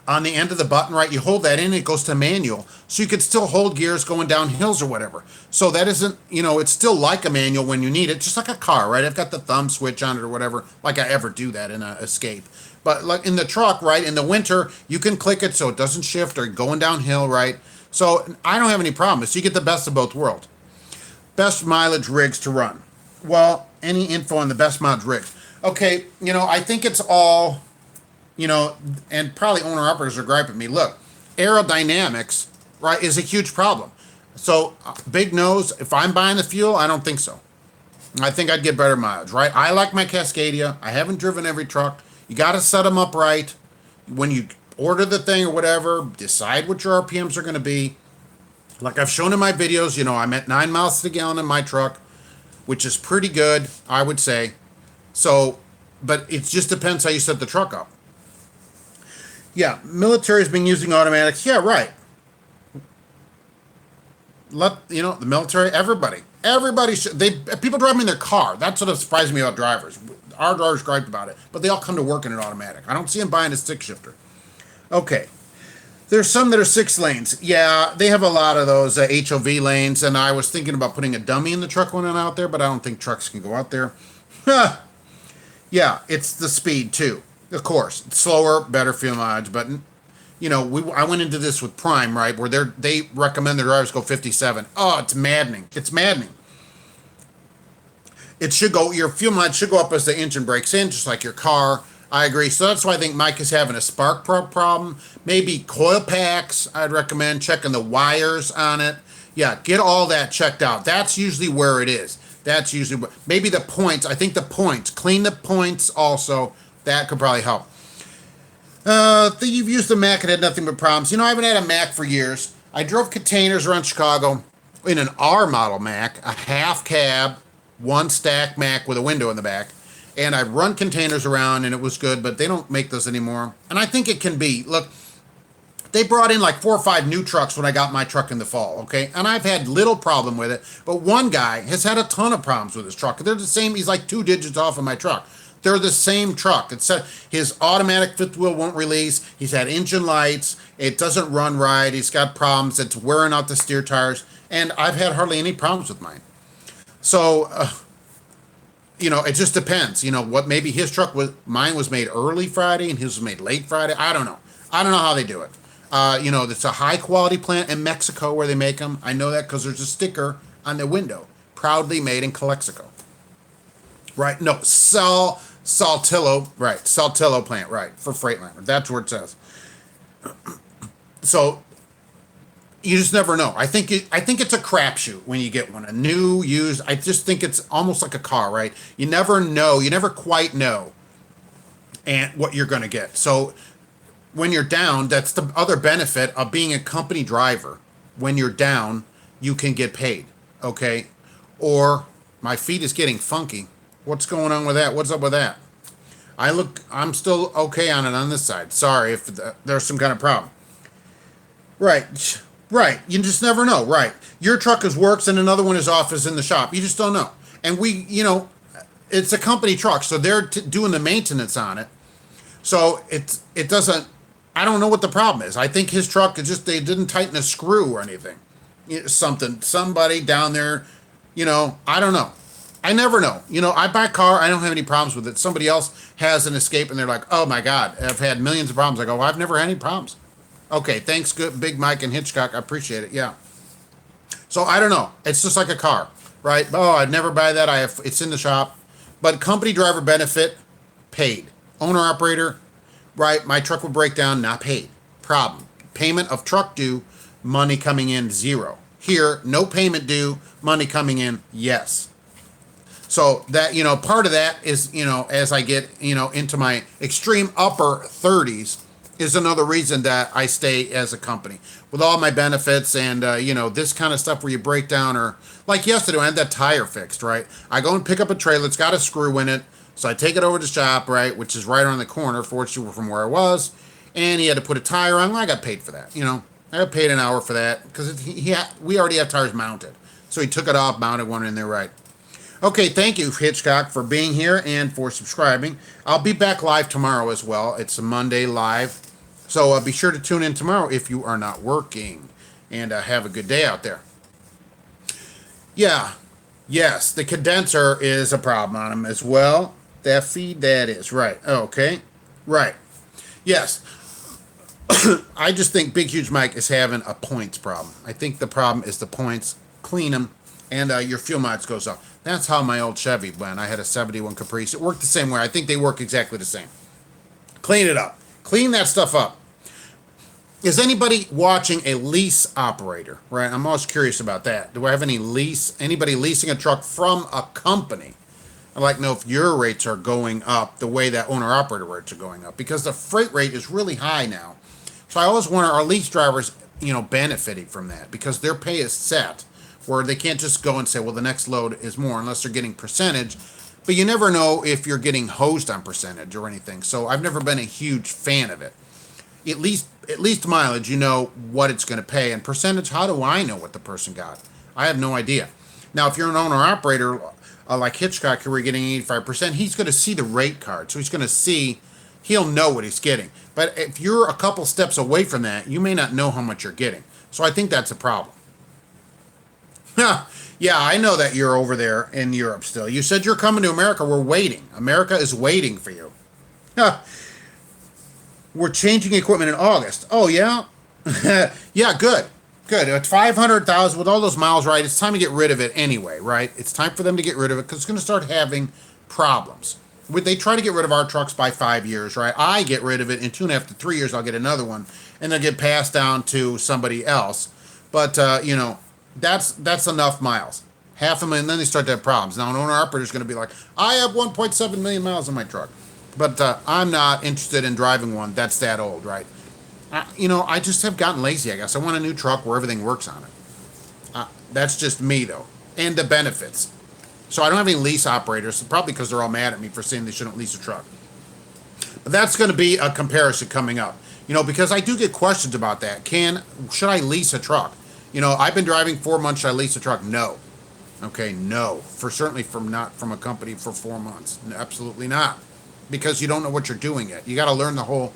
On the end of the button, right, you hold that in, it goes to manual, so you could still hold gears going down hills or whatever. So that isn't, it's still like a manual when you need it, just like a car, right? I've got the thumb switch on it or whatever, like I ever do that in a Escape. But like in the truck, right, in the winter, you can click it so it doesn't shift or going downhill, right? So I don't have any problem. So you get the best of both worlds. Best mileage rigs to run. Well, any info on the best mileage rigs? Okay, I think it's all... and probably owner-operators are griping at me. Look, aerodynamics, right, is a huge problem. So, big nose, if I'm buying the fuel, I don't think so. I think I'd get better mileage, right? I like my Cascadia. I haven't driven every truck. You got to set them up right. When you order the thing or whatever, decide what your RPMs are going to be. Like I've shown in my videos, I'm at 9 miles to the gallon in my truck, which is pretty good, I would say. So, but it just depends how you set the truck up. Yeah, military's been using automatics. Yeah, right. The military, everybody should. People drive them in their car. That's what surprised me about drivers. Our drivers griped about it, but they all come to work in an automatic. I don't see them buying a stick shifter. Okay. There's some that are 6 lanes. Yeah, they have a lot of those HOV lanes, and I was thinking about putting a dummy in the truck when I'm out there, but I don't think trucks can go out there. Yeah, it's the speed, too. Of course, it's slower, better fuel mileage, but I went into this with Prime, right, where they recommend their drivers go 57. Oh, it's maddening. It's maddening. Your fuel mileage should go up as the engine breaks in, just like your car. I agree. So that's why I think Mike is having a spark problem. Maybe coil packs, I'd recommend checking the wires on it. Yeah, get all that checked out. That's usually where it is. That's usually maybe the points. I think the points. Clean the points also. That could probably help. You've used the Mac and had nothing but problems. I haven't had a Mac for years. I drove containers around Chicago in an R model Mac, a half cab, one stack Mac with a window in the back. And I'd run containers around and it was good, but they don't make those anymore. And I think it can be. Look, they brought in like 4 or 5 new trucks when I got my truck in the fall, okay? And I've had little problem with it, but one guy has had a ton of problems with his truck. They're the same, he's like 2 digits off of my truck. They're the same truck. His automatic fifth wheel won't release. He's had engine lights. It doesn't run right. He's got problems. It's wearing out the steer tires. And I've had hardly any problems with mine. So, it just depends. What maybe mine was made early Friday and his was made late Friday. I don't know. I don't know how they do it. It's a high quality plant in Mexico where they make them. I know that because there's a sticker on the window. Proudly made in Calexico. Right? No, Saltillo, right? Saltillo plant, right? For Freightliner, that's where it says. So you just never know. I think it's a crapshoot when you get one, a new, used. I just think it's almost like a car, right? You never know. You never quite know, and what you're going to get. So when you're down, that's the other benefit of being a company driver. When you're down, you can get paid, okay? Or my feet is getting funky. What's going on with that? What's up with that? I'm still okay on it on this side. Sorry if there's some kind of problem. Right. You just never know. Right. Your truck works and another one is off, is in the shop. You just don't know. And it's a company truck, so they're doing the maintenance on it. So it doesn't, I don't know what the problem is. I think his truck is they didn't tighten a screw or anything. Somebody down there, I don't know. I never know. I buy a car. I don't have any problems with it. Somebody else has an Escape, and they're like, oh, my God, I've had millions of problems. I go, well, I've never had any problems. Okay, thanks, good Big Mike and Hitchcock. I appreciate it, yeah. So, I don't know. It's just like a car, right? Oh, I'd never buy that. It's in the shop. But company driver benefit, paid. Owner-operator, right? My truck would break down, not paid. Problem. Payment of truck due, money coming in, 0. Here, no payment due, money coming in, yes. So that, part of that is, as I get, into my extreme upper 30s is another reason that I stay as a company with all my benefits and, this kind of stuff where you break down, or like yesterday, I had that tire fixed, right? I go and pick up a trailer. It's got a screw in it. So I take it over to the shop, right? Which is right on the corner, fortunately, from where I was. And he had to put a tire on. I got paid for that, I got paid an hour for that because we already have tires mounted. So he took it off, mounted one in there, right? Okay, thank you, Hitchcock, for being here and for subscribing. I'll be back live tomorrow as well. It's a Monday live. So be sure to tune in tomorrow if you are not working. And have a good day out there. Yeah. Yes, the condenser is a problem on them as well. That feed, that is. Right. Okay. Right. Yes. I just think Big Huge Mike is having a points problem. I think the problem is the points. Clean them, and your fuel mileage goes up. That's how my old Chevy went. I had a 71 Caprice. It worked the same way. I think they work exactly the same. Clean it up. Clean that stuff up. Is anybody watching a lease operator? Right? I'm always curious about that. Do I have anybody leasing a truck from a company? I'd like to know if your rates are going up the way that owner-operator rates are going up, because the freight rate is really high now. So I always wonder, are lease drivers, benefiting from that? Because their pay is set, where they can't just go and say, well, the next load is more, unless they're getting percentage. But you never know if you're getting hosed on percentage or anything. So I've never been a huge fan of it. At least mileage, you know what it's going to pay. And percentage, how do I know what the person got? I have no idea. Now, if you're an owner-operator like Hitchcock, who we're getting 85%, he's going to see the rate card. So he'll know what he's getting. But if you're a couple steps away from that, you may not know how much you're getting. So I think that's a problem. Yeah, I know that you're over there in Europe still. You said you're coming to America. We're waiting. America is waiting for you. We're changing equipment in August. Oh yeah, yeah, good, good. It's 500,000 with all those miles, right? It's time to get rid of it anyway, right? It's time for them to get rid of it because it's going to start having problems. Would they try to get rid of our trucks by 5 years, right? I get rid of it in 2.5 to 3 years. I'll get another one, and they'll get passed down to somebody else. But that's enough miles. Half a million, then they start to have problems. Now, an owner operator is going to be like, I have 1.7 million miles on my truck, but I'm not interested in driving one that's that old, right? I just have gotten lazy, I guess. I want a new truck where everything works on it. That's just me, though, and the benefits. So I don't have any lease operators, probably because they're all mad at me for saying they shouldn't lease a truck. But that's going to be a comparison coming up. Because I do get questions about that. Should I lease a truck? I've been driving 4 months. Should I lease a truck? No. Okay, no. Certainly not from a company for 4 months. Absolutely not. Because you don't know what you're doing yet. You got to learn the whole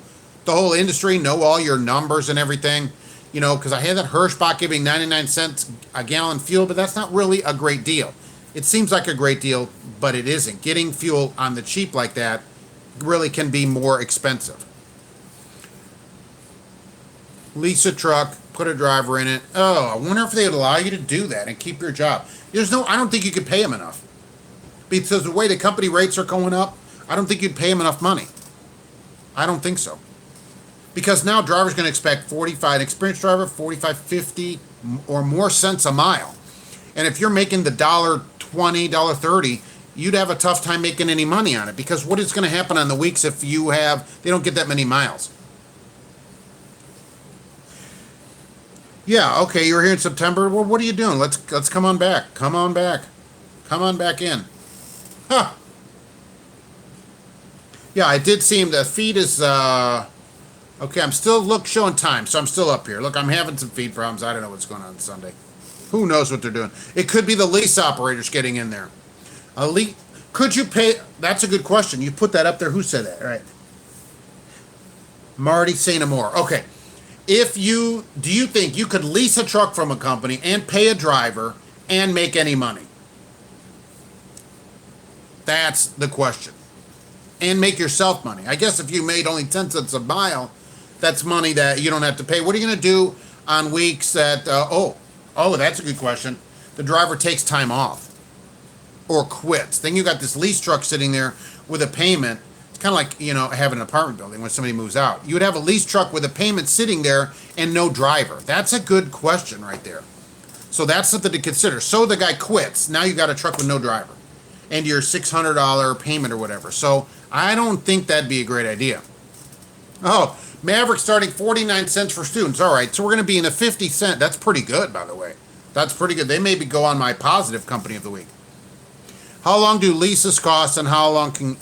industry, know all your numbers and everything. Because I had that Hirschbach giving 99 cents a gallon fuel, but that's not really a great deal. It seems like a great deal, but it isn't. Getting fuel on the cheap like that really can be more expensive. Lease a truck, put a driver in it. Oh, I wonder if they would allow you to do that and keep your job. I don't think you could pay them enough. Because the way the company rates are going up, I don't think you'd pay them enough money. I don't think so. Because now drivers going to expect an experienced driver, 45, 50 or more cents a mile. And if you're making the $1.20, $1.30, you'd have a tough time making any money on it. Because what is going to happen on the weeks if they don't get that many miles? Yeah, okay, you're here in September. Well, what are you doing? Let's come on back. Come on back. Come on back in. Huh. Yeah, I did see him. The feed is okay, I'm still showing time, so I'm still up here. Look, I'm having some feed problems. I don't know what's going on Sunday. Who knows what they're doing? It could be the lease operators getting in there. Could you pay? That's a good question. You put that up there. Who said that? All right. Marty St. Amour. Okay. Do you think you could lease a truck from a company and pay a driver and make any money? That's the question. And make yourself money. I guess if you made only 10 cents a mile, that's money that you don't have to pay. What are you going to do on weeks that, that's a good question. The driver takes time off or quits. Then you got this lease truck sitting there with a payment. It's kind of like, having an apartment building when somebody moves out. You would have a lease truck with a payment sitting there and no driver. That's a good question right there. So that's something to consider. So the guy quits. Now you got a truck with no driver and your $600 payment or whatever. So I don't think that'd be a great idea. Oh, Maverick starting 49 cents for students. All right, so we're going to be in a 50 cent. That's pretty good, by the way. That's pretty good. They maybe go on my positive company of the week. How long do leases cost and how long can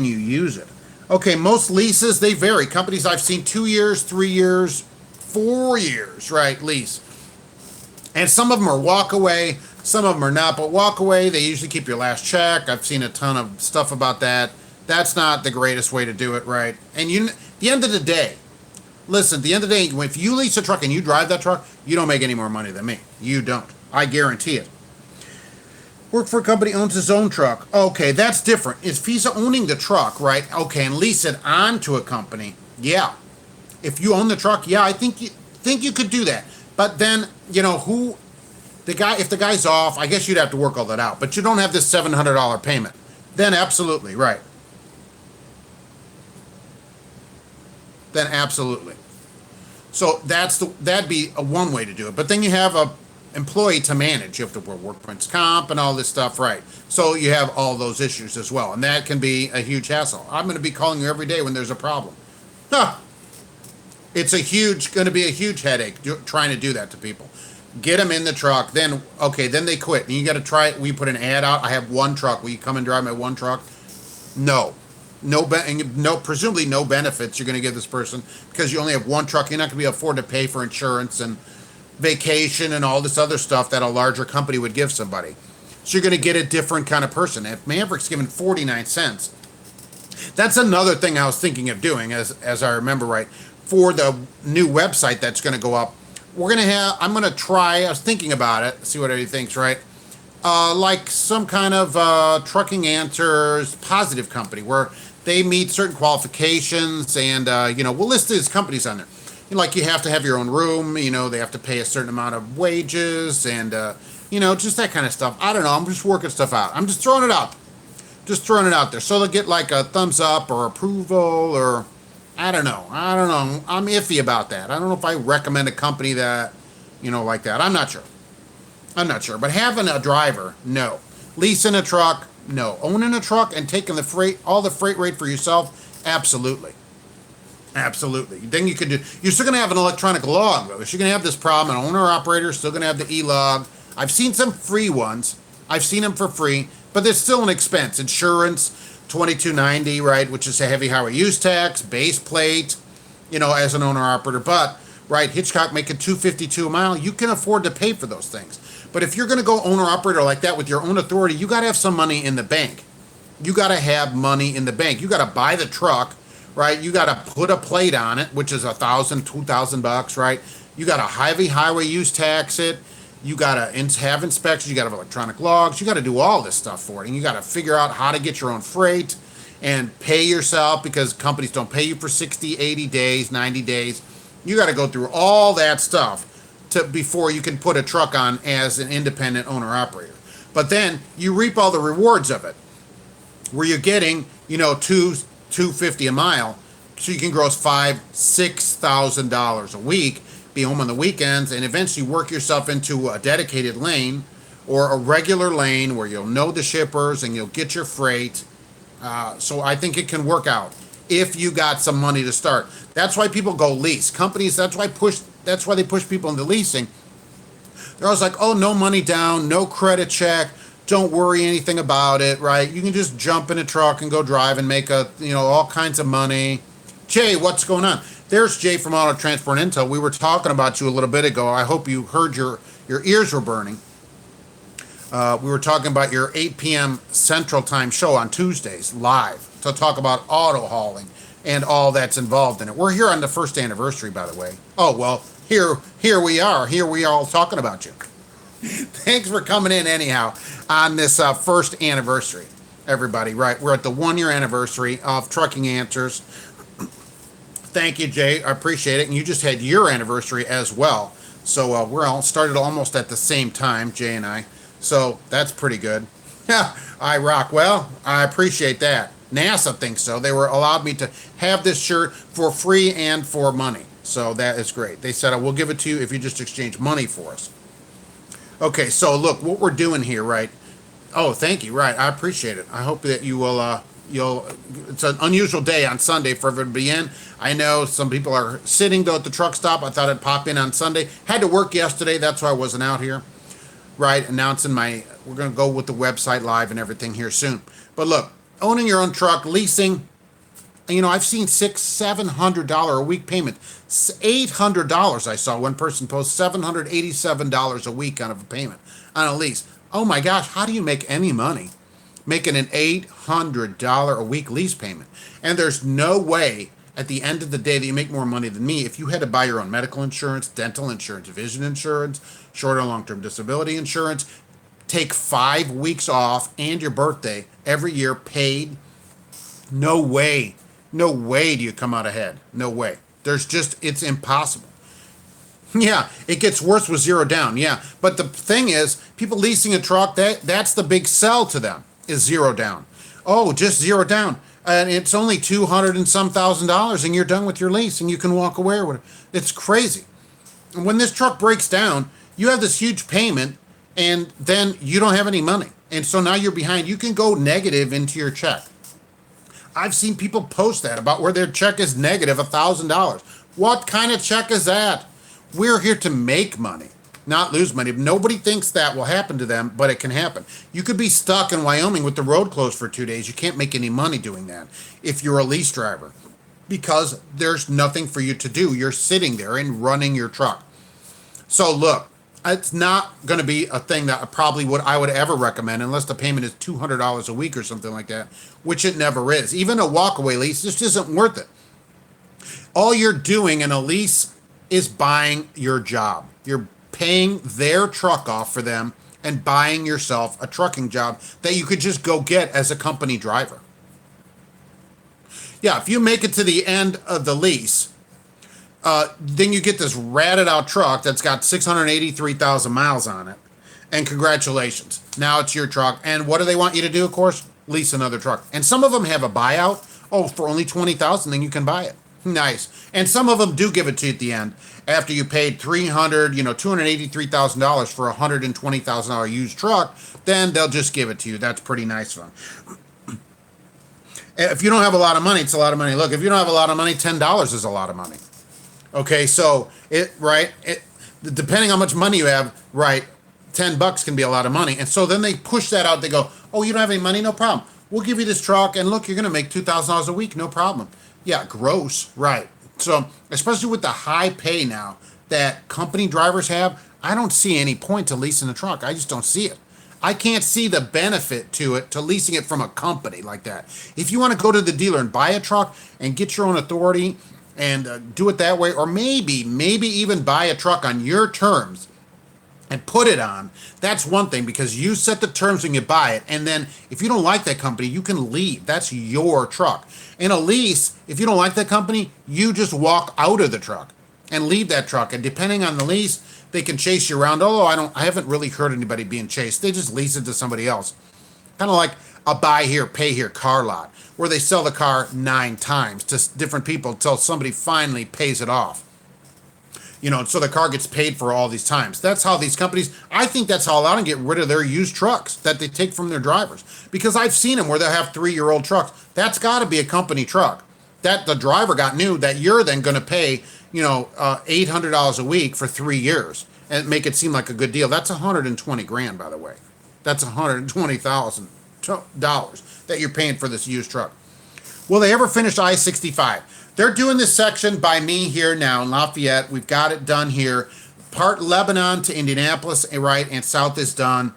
you use it? Okay, most leases, they vary. Companies I've seen 2 years, 3 years, 4 years, right, lease. And some of them are walk away, some of them are not, but walk away, they usually keep your last check. I've seen a ton of stuff about that. That's not the greatest way to do it, right? And the end of the day, listen, at the end of the day, if you lease a truck and you drive that truck, you don't make any more money than me. You don't. I guarantee it. Work for a company owns his own truck. Okay, that's different. If he's owning the truck, right? Okay, and lease it onto a company. Yeah. If you own the truck, yeah, I think you could do that. But then, if the guy's off, I guess you'd have to work all that out. But you don't have this $700 payment. Then absolutely, right. Then absolutely. So that'd be a one way to do it. But then you have a employee to manage. You have to work points comp and all this stuff, right? So you have all those issues as well, and that can be a huge hassle. I'm going to be calling you every day when there's a problem. It's going to be a huge headache trying to do that to people. Get them in the truck, then they quit. And you got to try it. We put an ad out. I have one truck. Will you come and drive my one truck? No, presumably no benefits you're going to give this person because you only have one truck. You're not going to be able to afford to pay for insurance and vacation and all this other stuff that a larger company would give somebody. So you're going to get a different kind of person. If Maverick's given 49 cents, that's another thing I was thinking of doing, as I remember right, for the new website that's going to go up. I was thinking about it, see what everybody thinks, right? Like some kind of trucking answers positive company where they meet certain qualifications, and we'll list these companies on there. Like you have to have your own room, they have to pay a certain amount of wages, and just that kind of stuff. I don't know. I'm just working stuff out. I'm just throwing it out. Just throwing it out there. So they'll get like a thumbs up or approval, or I don't know. I'm iffy about that. I don't know if I recommend a company that, like that. I'm not sure. But having a driver, no. Leasing a truck, no. Owning a truck and taking all the freight rate for yourself, absolutely. Absolutely. Then you're still going to have an electronic log, though. You're going to have this problem. An owner-operator is still going to have the e-log. I've seen some free ones. I've seen them for free, but there's still an expense. Insurance, $22.90, right, which is a heavy highway use tax, base plate, as an owner-operator. But, right, Hitchcock making $2.52 a mile, you can afford to pay for those things. But if you're going to go owner-operator like that with your own authority, you got to have some money in the bank. You got to have money in the bank. You got to buy the truck, right? You got to put a plate on it, which is $1,000, $2,000, right? You got to heavy highway use tax it. You got to have inspections. You got to have electronic logs. You got to do all this stuff for it. And you got to figure out how to get your own freight and pay yourself, because companies don't pay you for 60, 80 days, 90 days. You got to go through all that stuff before you can put a truck on as an independent owner-operator. But then you reap all the rewards of it, where you're getting, $250 a mile, so you can gross $6,000 a week, be home on the weekends, and eventually work yourself into a dedicated lane or a regular lane where you'll know the shippers and you'll get your freight. So I think it can work out if you got some money to start. That's why people go lease. Companies, that's why they push people into leasing. They're always like, oh, no money down, no credit check, don't worry anything about it, right? You can just jump in a truck and go drive and make all kinds of money. Jay, what's going on? There's Jay from Auto Transport Intel. We were talking about you a little bit ago. I hope you heard your ears were burning. We were talking about your 8 p.m. Central Time show on Tuesdays, live, to talk about auto hauling and all that's involved in it. We're here on the first anniversary, by the way. Oh, well, here we are. Here we are all talking about you. Thanks for coming in anyhow on this first anniversary, everybody. Right, we're at the 1-year anniversary of Trucking Answers. Thank you, Jay. I appreciate it. And you just had your anniversary as well. So we're all started almost at the same time, Jay and I. So that's pretty good. Yeah, I rock. Well, I appreciate that. NASA thinks so. They allowed me to have this shirt for free and for money. So that is great. They said, we'll give it to you if you just exchange money for us. Okay, so look, what we're doing here, right? Oh, thank you. Right, I appreciate it. I hope that you will, it's an unusual day on Sunday for everybody to be in. I know some people are sitting, though, at the truck stop. I thought I'd pop in on Sunday. Had to work yesterday. That's why I wasn't out here. Right, announcing we're going to go with the website live and everything here soon. But look, owning your own truck, leasing, I've seen $600-700 a week payment. $800 I saw one person post, $787 a week on a payment on a lease. Oh my gosh, how do you make any money making an $800 a week lease payment? And there's no way at the end of the day that you make more money than me if you had to buy your own medical insurance, dental insurance, vision insurance, short or long-term disability insurance, take 5 weeks off and your birthday every year paid. No way. No way do you come out ahead. No way. It's impossible. Yeah, it gets worse with zero down. Yeah, but the thing is, people leasing a truck, that's the big sell to them, is zero down. Oh, just zero down. And it's only $200 and some thousand, and you're done with your lease and you can walk away with it. It's crazy. And when this truck breaks down, you have this huge payment and then you don't have any money. And so now you're behind. You can go negative into your check. I've seen people post that about where their check is negative $1,000. What kind of check is that? We're here to make money, not lose money. Nobody thinks that will happen to them, but it can happen. You could be stuck in Wyoming with the road closed for 2 days. You can't make any money doing that if you're a lease driver, because there's nothing for you to do. You're sitting there and running your truck. So look, it's not going to be a thing that I would ever recommend unless the payment is $200 a week or something like that, which it never is. Even a walkaway lease just isn't worth it. All you're doing in a lease is buying your job. You're paying their truck off for them and buying yourself a trucking job that you could just go get as a company driver. Yeah, if you make it to the end of the lease, then you get this ratted out truck that's got 683,000 miles on it. And congratulations. Now it's your truck. And what do they want you to do, of course? Lease another truck. And some of them have a buyout. Oh, for only 20,000, then you can buy it. Nice. And some of them do give it to you at the end after you paid $283,000 for a $120,000 used truck. Then they'll just give it to you. That's pretty nice of them. If you don't have a lot of money, it's a lot of money. Look, if you don't have a lot of money, $10 is a lot of money. Okay, so depending on how much money you have, right, $10 can be a lot of money. And so then they push that out. They go, oh, you don't have any money? No problem. We'll give you this truck, and look, you're going to make $2,000 a week. No problem. Yeah, gross, right. So especially with the high pay now that company drivers have, I don't see any point to leasing a truck. I just don't see it. I can't see the benefit to it, to leasing it from a company like that. If you want to go to the dealer and buy a truck and get your own authority and do it that way, or maybe even buy a truck on your terms and put it on, that's one thing, because you set the terms when you buy it, and then if you don't like that company, you can leave. That's your truck. In a lease, if you don't like that company, you just walk out of the truck and leave that truck, and depending on the lease, they can chase you around. Although I haven't really heard anybody being chased. They just lease it to somebody else. Kind of like a buy here, pay here car lot, where they sell the car 9 times to different people until somebody finally pays it off. So the car gets paid for all these times. That's how these companies, I think that's how a lot of them get rid of their used trucks that they take from their drivers. Because I've seen them where they'll have 3-year-old trucks. That's got to be a company truck that the driver got new, that you're then going to pay, $800 a week for 3 years and make it seem like a good deal. That's $120,000, by the way. That's $120,000 that you're paying for this used truck. Will they ever finish I-65? They're doing this section by me here now in Lafayette. We've got it done here. Part Lebanon to Indianapolis, right, and south is done.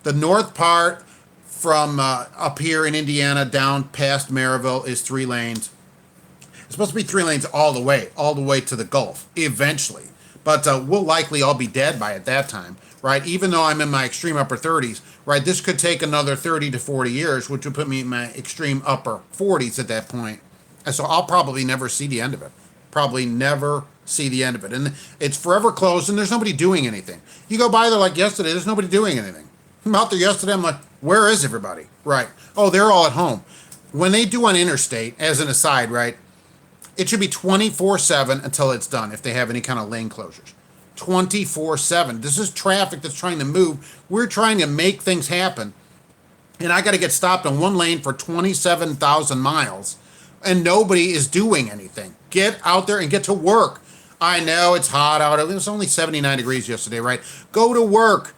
The north part from up here in Indiana down past Maryville is 3 lanes. It's supposed to be 3 lanes all the way to the Gulf, eventually. But we'll likely all be dead by at that time, right? Even though I'm in my extreme upper 30s, right? This could take another 30 to 40 years, which would put me in my extreme upper 40s at that point. And so I'll probably never see the end of it. Probably never see the end of it. And it's forever closed, and there's nobody doing anything. You go by there like yesterday, there's nobody doing anything. I'm out there yesterday, I'm like, where is everybody? Right. Oh, they're all at home. When they do on interstate, as an aside, right, it should be 24/7 until it's done if they have any kind of lane closures. 24/7. This is traffic that's trying to move. We're trying to make things happen. And I got to get stopped on one lane for 27,000 miles. And nobody is doing anything. Get out there and get to work. I know it's hot out. It was only 79 degrees yesterday, right? Go to work.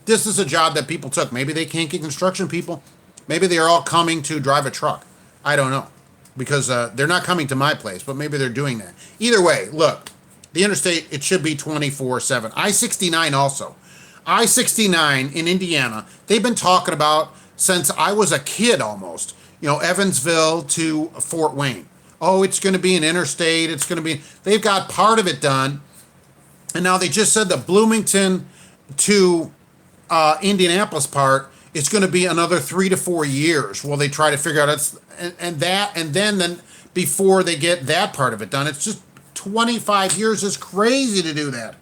This is a job that people took. Maybe they can't get construction people. Maybe they're all coming to drive a truck. I don't know. Because they're not coming to my place, but maybe they're doing that. Either way, look, the interstate, it should be 24/7. I-69 also. I-69 in Indiana, they've been talking about since I was a kid almost. Evansville to Fort Wayne. Oh, it's going to be an interstate. They've got part of it done. And now they just said the Bloomington to Indianapolis part is going to be another 3 to 4 years while they try to figure out and then before they get that part of it done. It's just 25 years is crazy to do that.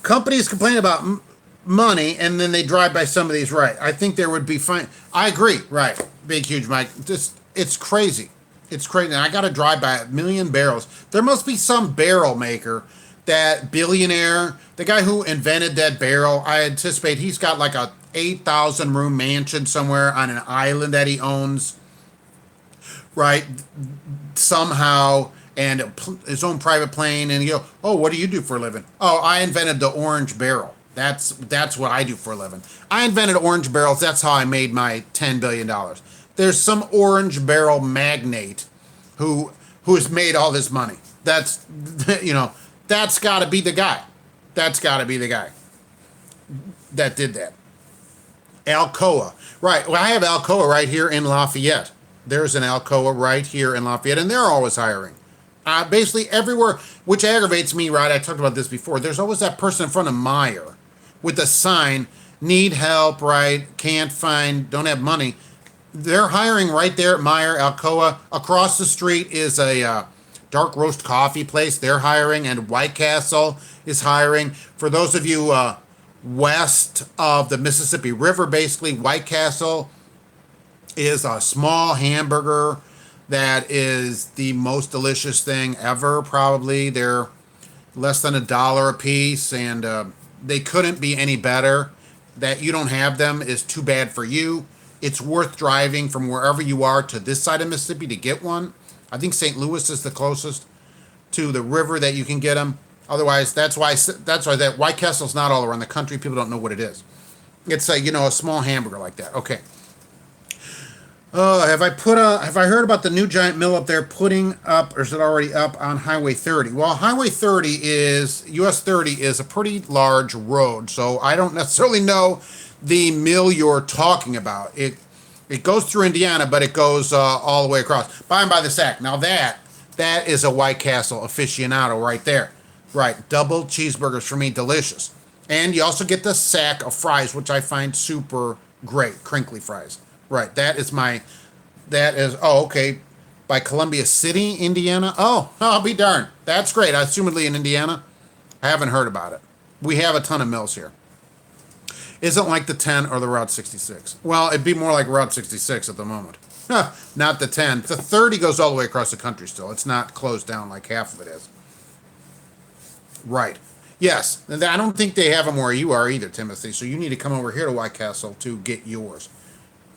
Companies complain about money, and then they drive by some of these, right? I think there would be fine. I agree, right? Big, huge Mike. It's crazy. It's crazy. And I got to drive by 1 million barrels. There must be some barrel maker, that billionaire, the guy who invented that barrel. I anticipate he's got like a 8,000 room mansion somewhere on an island that he owns, right? Somehow, and his own private plane. And you go, oh, what do you do for a living? Oh, I invented the orange barrel. That's what I do for a living. I invented orange barrels. That's how I made my $10 billion. There's some orange barrel magnate who has made all this money. That's got to be the guy. That's got to be the guy that did that. Alcoa. Right. Well, I have Alcoa right here in Lafayette. There's an Alcoa right here in Lafayette, and they're always hiring. Basically everywhere, which aggravates me, right? I talked about this before. There's always that person in front of Meijer with a sign, need help, right? Can't find, don't have money. They're hiring right there at Meyer, Alcoa. Across the street is a dark roast coffee place. They're hiring, and White Castle is hiring. For those of you west of the Mississippi River, basically, White Castle is a small hamburger that is the most delicious thing ever, probably. They're less than $1 a piece, and they couldn't be any better. That you don't have them is too bad for you. It's worth driving from wherever you are to this side of Mississippi to get one. I think St. Louis is the closest to the river that you can get them. Otherwise, that's why that White Castle's not all around the country. People don't know what it is. It's a small hamburger like that. Okay. Have I heard about the new giant mill up there putting up, or is it already up on Highway 30? Well, Highway 30 US 30 is a pretty large road, so I don't necessarily know the mill you're talking about. It goes through Indiana, but it goes all the way across. By and by the sack. Now that is a White Castle aficionado right there. Right, double cheeseburgers for me, delicious. And you also get the sack of fries, which I find super great, crinkly fries. Right, okay, by Columbia City, Indiana. Oh, I'll be darned. That's great. Assumedly in Indiana. I haven't heard about it. We have a ton of mills here. Isn't like the 10 or the Route 66. Well, it'd be more like Route 66 at the moment. Not the 10. The 30 goes all the way across the country still. It's not closed down like half of it is. Right. Yes. And I don't think they have them where you are either, Timothy. So you need to come over here to White Castle to get yours.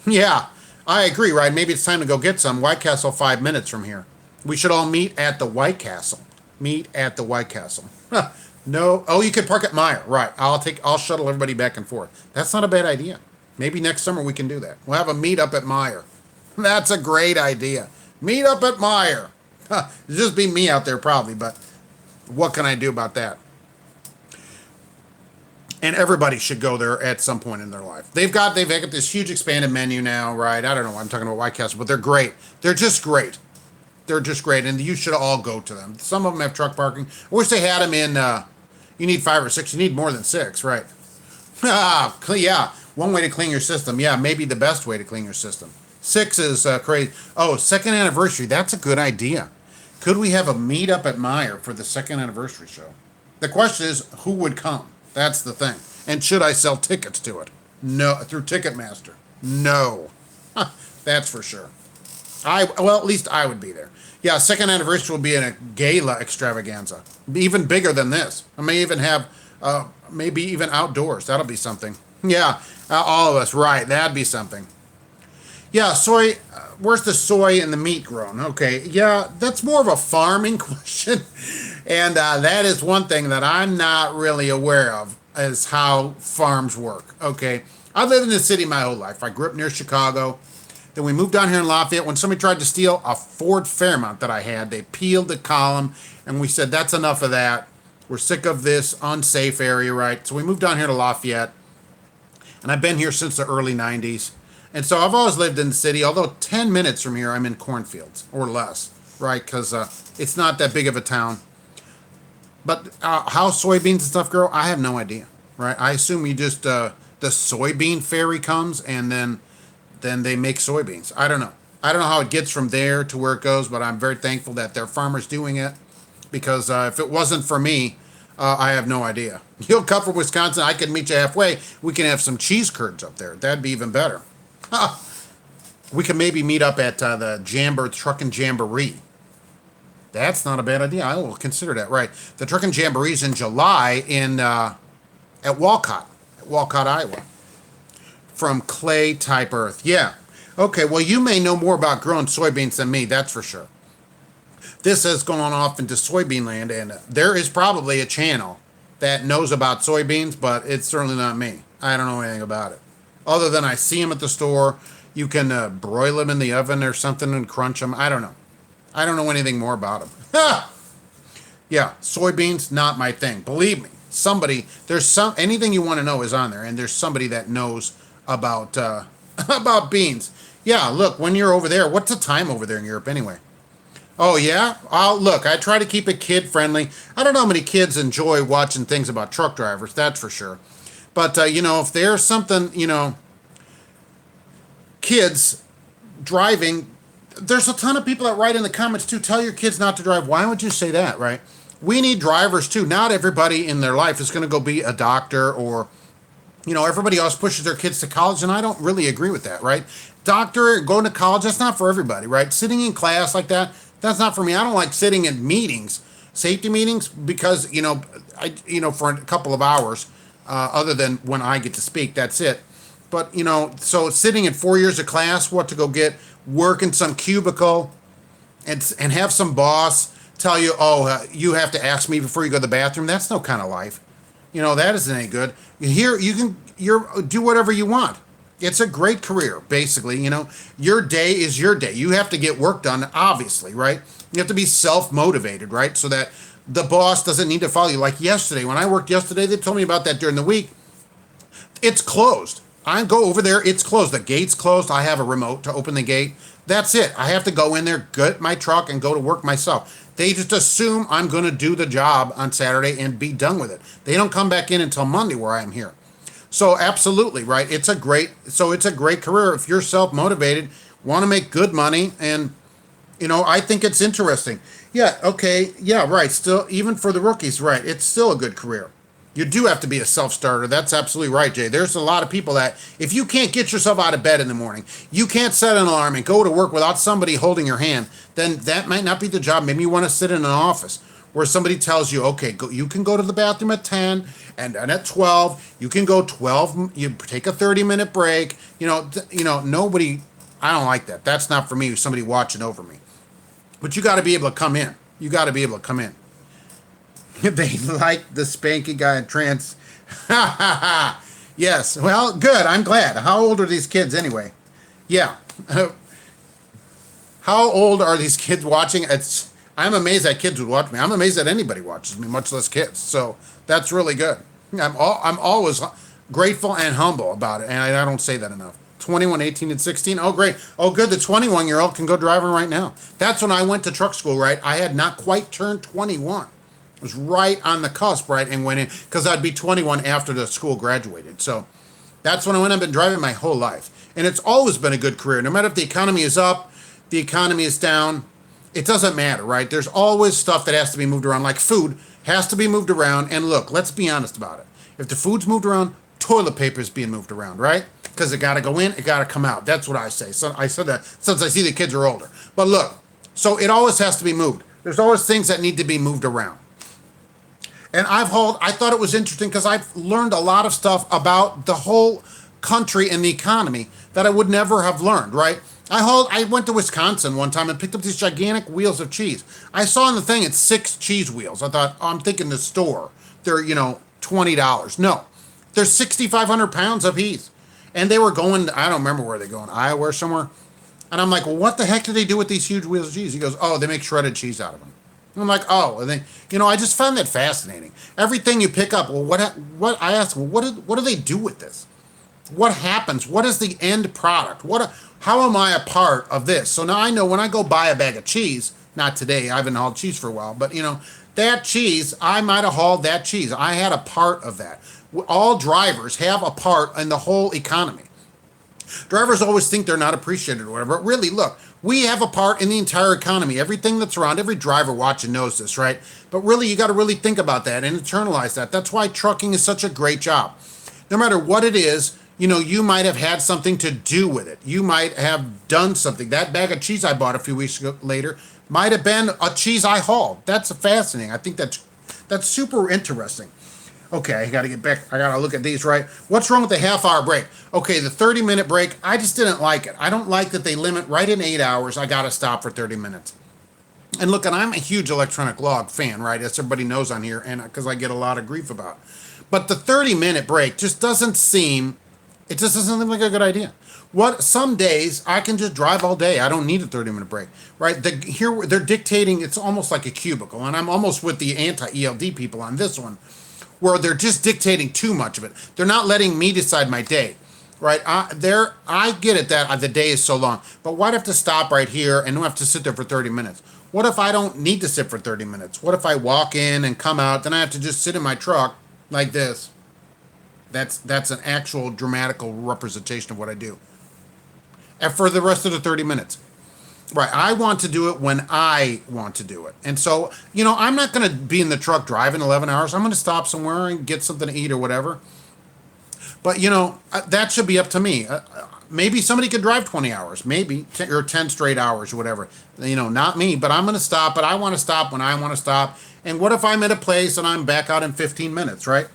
Yeah, I agree, right? Maybe it's time to go get some. White Castle, 5 minutes from here. We should all meet at the White Castle. Meet at the White Castle. No. Oh, you could park at Meyer. Right. I'll shuttle everybody back and forth. That's not a bad idea. Maybe next summer we can do that. We'll have a meet up at Meyer. That's a great idea. Meet up at Meyer. It'll just be me out there probably, but what can I do about that? And everybody should go there at some point in their life. They've got this huge expanded menu now, right? I don't know why I'm talking about White Castle, but they're great. They're just great. They're just great, and you should all go to them. Some of them have truck parking. I wish they had them in, you need 5 or 6. You need more than 6, right? Yeah, one way to clean your system. Yeah, maybe the best way to clean your system. 6 is crazy. Oh, second anniversary. That's a good idea. Could we have a meet-up at Meyer for the second anniversary show? The question is, who would come? That's the thing. And should I sell tickets to it? No, through Ticketmaster. No. That's for sure. At least I would be there. Yeah, second anniversary will be in a gala extravaganza. Even bigger than this. I may even have, maybe even outdoors. That'll be something. Yeah, all of us. Right, that'd be something. Yeah, soy, where's the soy and the meat grown? Okay, yeah, that's more of a farming question. And that is one thing that I'm not really aware of, is how farms work. Okay, I lived in the city my whole life. I grew up near Chicago. Then we moved down here in Lafayette. When somebody tried to steal a Ford Fairmont that I had, they peeled the column, and we said, that's enough of that. We're sick of this unsafe area, right? So we moved down here to Lafayette, and I've been here since the early 90s. And so I've always lived in the city, although 10 minutes from here, I'm in cornfields, or less, right? Because it's not that big of a town. But how soybeans and stuff grow, I have no idea, right? I assume you just, the soybean ferry comes, and then they make soybeans. I don't know. I don't know how it gets from there to where it goes, but I'm very thankful that there are farmers doing it, because if it wasn't for me, I have no idea. You'll come from Wisconsin, I can meet you halfway. We can have some cheese curds up there. That'd be even better. We can maybe meet up at the Truck and Jamboree. That's not a bad idea. I will consider that. Right. The Truck and Jamboree's in July at Walcott, Iowa. From clay type earth. Yeah. Okay. Well, you may know more about growing soybeans than me. That's for sure. This has gone off into soybean land, and there is probably a channel that knows about soybeans, but it's certainly not me. I don't know anything about it. Other than I see them at the store. You can broil them in the oven or something and crunch them. I don't know. I don't know anything more about them. Yeah, soybeans, not my thing. Believe me, anything you want to know is on there, and there's somebody that knows about about beans. Yeah, look, when you're over there, what's the time over there in Europe anyway? Oh, yeah? Look, I try to keep it kid-friendly. I don't know how many kids enjoy watching things about truck drivers, that's for sure. But, if there's something, kids driving, there's a ton of people that write in the comments too, tell your kids not to drive. Why would you say that, right? We need drivers too. Not everybody in their life is going to go be a doctor or, everybody else pushes their kids to college, and I don't really agree with that, right? Doctor, going to college, that's not for everybody, right? Sitting in class like that, that's not for me. I don't like sitting in meetings, safety meetings, because, for a couple of hours, other than when I get to speak, that's it. But, so sitting in 4 years of class, what to go get, work in some cubicle, and have some boss tell you, oh, you have to ask me before you go to the bathroom. That's no kind of life. That isn't any good. Here, you're do whatever you want. It's a great career, basically. Your day is your day. You have to get work done, obviously, right? You have to be self-motivated, right? So that the boss doesn't need to follow you. Like yesterday, when I worked yesterday, they told me about that during the week. It's closed. I go over there, it's closed. The gate's closed. I have a remote to open the gate. That's it. I have to go in there, get my truck, and go to work myself. They just assume I'm going to do the job on Saturday and be done with it. They don't come back in until Monday where I am here. So absolutely, right? It's a great career if you're self-motivated, want to make good money, and I think it's interesting. Yeah, okay, yeah, right. Still, even for the rookies, right? It's still a good career. You do have to be a self-starter. That's absolutely right, Jay. There's a lot of people that if you can't get yourself out of bed in the morning, you can't set an alarm and go to work without somebody holding your hand, then that might not be the job. Maybe you want to sit in an office where somebody tells you, okay, you can go to the bathroom at 10 and at 12, you can go 12, you take a 30-minute break. Nobody, I don't like that. That's not for me, somebody watching over me. But you got to be able to come in. You got to be able to come in. They like the spanky guy in trance. Yes. Well, good. I'm glad. How old are these kids anyway? Yeah. How old are these kids watching? I'm amazed that kids would watch me. I'm amazed that anybody watches me, much less kids. So that's really good. I'm always grateful and humble about it, and I don't say that enough. 21, 18, and 16. Oh, great. Oh, good. The 21-year-old can go driving right now. That's when I went to truck school, right? I had not quite turned 21. It was right on the cusp, right? And went in, because I'd be 21 after the school graduated. So that's when I went. I've been driving my whole life. And it's always been a good career. No matter if the economy is up, the economy is down, it doesn't matter, right? There's always stuff that has to be moved around, like food has to be moved around. And look, let's be honest about it. If the food's moved around, toilet paper is being moved around, right? Because it got to go in, it got to come out. That's what I say. So I said that since I see the kids are older. But look, so it always has to be moved. There's always things that need to be moved around. And I thought it was interesting because I've learned a lot of stuff about the whole country and the economy that I would never have learned, right? I went to Wisconsin one time and picked up these gigantic wheels of cheese. I saw on the thing it's 6 cheese wheels. I thought, I'm thinking the store, they're, $20. No, they're 6,500 pounds apiece. And they were going, I don't remember where they're going, Iowa or somewhere. And I'm like, well, what the heck do they do with these huge wheels of cheese? He goes, oh, they make shredded cheese out of them. I'm like, oh, and then, I just found that fascinating. Everything you pick up, well, I asked, well, what do they do with this? What happens? What is the end product? How am I a part of this? So now I know when I go buy a bag of cheese, not today, I haven't hauled cheese for a while, but that cheese, I might have hauled that cheese. I had a part of that. All drivers have a part in the whole economy. Drivers always think they're not appreciated or whatever. But really, look, we have a part in the entire economy. Everything that's around, every driver watching knows this, right? But really, you got to really think about that and internalize that. That's why trucking is such a great job. No matter what it is, you might have had something to do with it. You might have done something. That bag of cheese I bought a few weeks later might have been a cheese I hauled. That's fascinating. I think that's super interesting. Okay, I got to get back. I got to look at these, right? What's wrong with the half-hour break? Okay, the 30-minute break, I just didn't like it. I don't like that they limit right in 8 hours. I got to stop for 30 minutes. And look, and I'm a huge electronic log fan, right? As everybody knows on here, and because I get a lot of grief about it. But the 30-minute break just doesn't seem like a good idea. Some days I can just drive all day. I don't need a 30-minute break, right? Here they're dictating. It's almost like a cubicle, and I'm almost with the anti-ELD people on this one, where they're just dictating too much of it. They're not letting me decide my day, right? I get it that the day is so long, but why do I have to stop right here and don't have to sit there for 30 minutes? What if I don't need to sit for 30 minutes? What if I walk in and come out, then I have to just sit in my truck like this? That's an actual dramatical representation of what I do. and for the rest of the 30 minutes. Right. I want to do it when I want to do it. And so, I'm not going to be in the truck driving 11 hours. I'm going to stop somewhere and get something to eat or whatever. But, that should be up to me. Maybe somebody could drive 20 hours, maybe, or 10 straight hours or whatever. Not me, but I'm going to stop, but I want to stop when I want to stop. And what if I'm at a place and I'm back out in 15 minutes, right?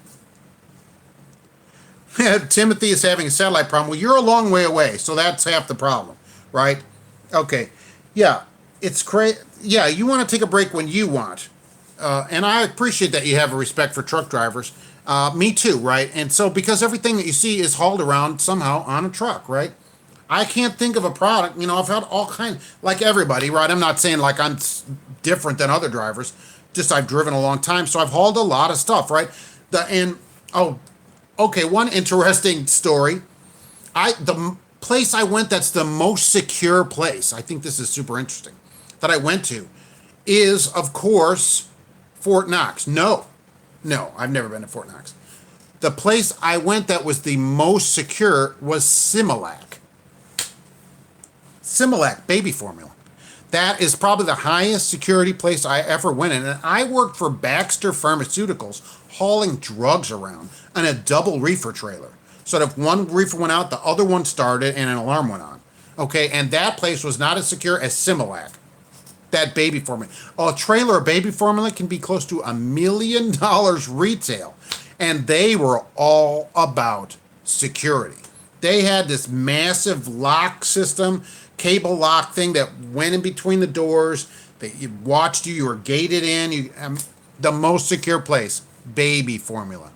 Timothy is having a satellite problem. Well, you're a long way away, so that's half the problem, right? Okay. Yeah, it's crazy. Yeah, you want to take a break when you want. And I appreciate that you have a respect for truck drivers. Me too, right? And so, because everything that you see is hauled around somehow on a truck, right? I can't think of a product, I've had all kinds, like everybody, right? I'm not saying like I'm different than other drivers, just I've driven a long time, so I've hauled a lot of stuff, right? Okay, one interesting story. The place I went that's the most secure place, I think this is super interesting, that I went to is, of course, Fort Knox. No, I've never been to Fort Knox. The place I went that was the most secure was Similac. Similac baby formula. That is probably the highest security place I ever went in. And I worked for Baxter Pharmaceuticals hauling drugs around on a double reefer trailer. So that if one reefer went out, the other one started and an alarm went on. Okay, and that place was not as secure as Similac. That baby formula. A trailer of baby formula can be close to $1 million retail. And they were all about security. They had this massive lock system, cable lock thing that went in between the doors. They watched you. You were gated in. The most secure place, baby formula.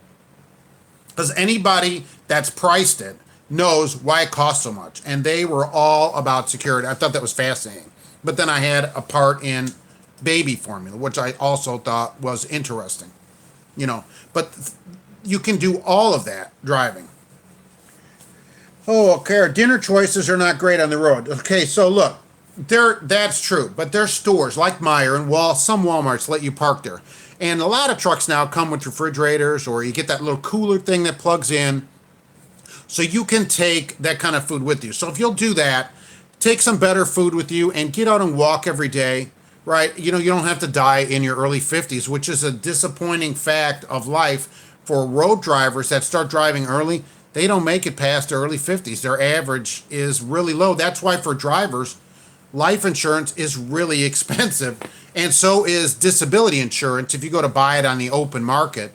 Because anybody that's priced it knows why it costs so much. And they were all about security. I thought that was fascinating. But then I had a part in baby formula, which I also thought was interesting. But you can do all of that driving. Oh, okay, our dinner choices are not great on the road. Okay, so look, that's true. But there's stores like Meijer and some Walmarts let you park there. And a lot of trucks now come with refrigerators, or you get that little cooler thing that plugs in. So you can take that kind of food with you. So if you'll do that, take some better food with you and get out and walk every day, right? You don't have to die in your early 50s, which is a disappointing fact of life for road drivers that start driving early. They don't make it past their early 50s. Their average is really low. That's why for drivers, life insurance is really expensive. And so is disability insurance. If you go to buy it on the open market,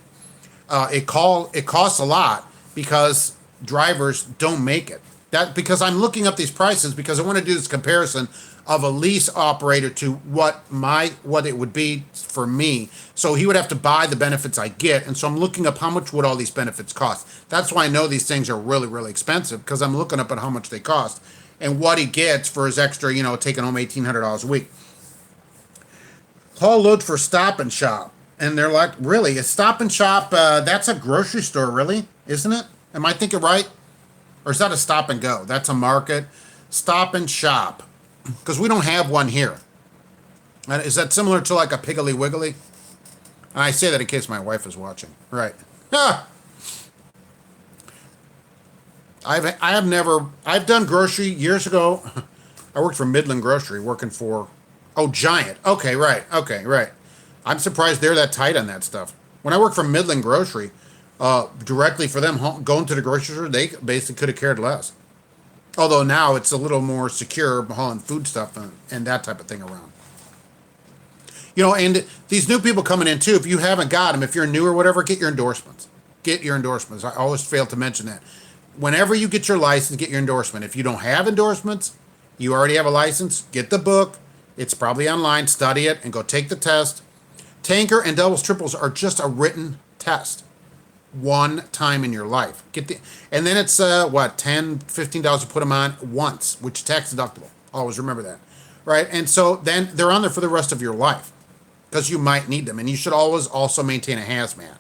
it costs a lot because drivers don't make it. Because I'm looking up these prices because I want to do this comparison of a lease operator to what it would be for me. So he would have to buy the benefits I get, and so I'm looking up how much would all these benefits cost. That's why I know these things are really, really expensive, because I'm looking up at how much they cost and what he gets for his extra, taking home $1,800 a week. Haul load for Stop and Shop, and they're like, really? A Stop and Shop? That's a grocery store, really, isn't it? Am I thinking right? Or is that a Stop and Go? That's a market. Stop and Shop. Because we don't have one here. Is that similar to like a Piggly Wiggly? And I say that in case my wife is watching. Right. I've done grocery years ago. I worked for Midland Grocery, working for, Giant. Okay, right. I'm surprised they're that tight on that stuff. When I worked for Midland Grocery, directly for them, going to the grocery store, they basically could have cared less. Although now it's a little more secure, hauling food stuff and that type of thing around. And these new people coming in too, if you haven't got them, if you're new or whatever, get your endorsements. I always fail to mention that. Whenever you get your license, get your endorsement. If you don't have endorsements, you already have a license, get the book. It's probably online, study it, and go take the test. Tanker and doubles, triples are just a written test. One time in your life. And then it's $10, $15 to put them on once, which is tax deductible. Always remember that. Right? And so then they're on there for the rest of your life, because you might need them. And you should always also maintain a hazmat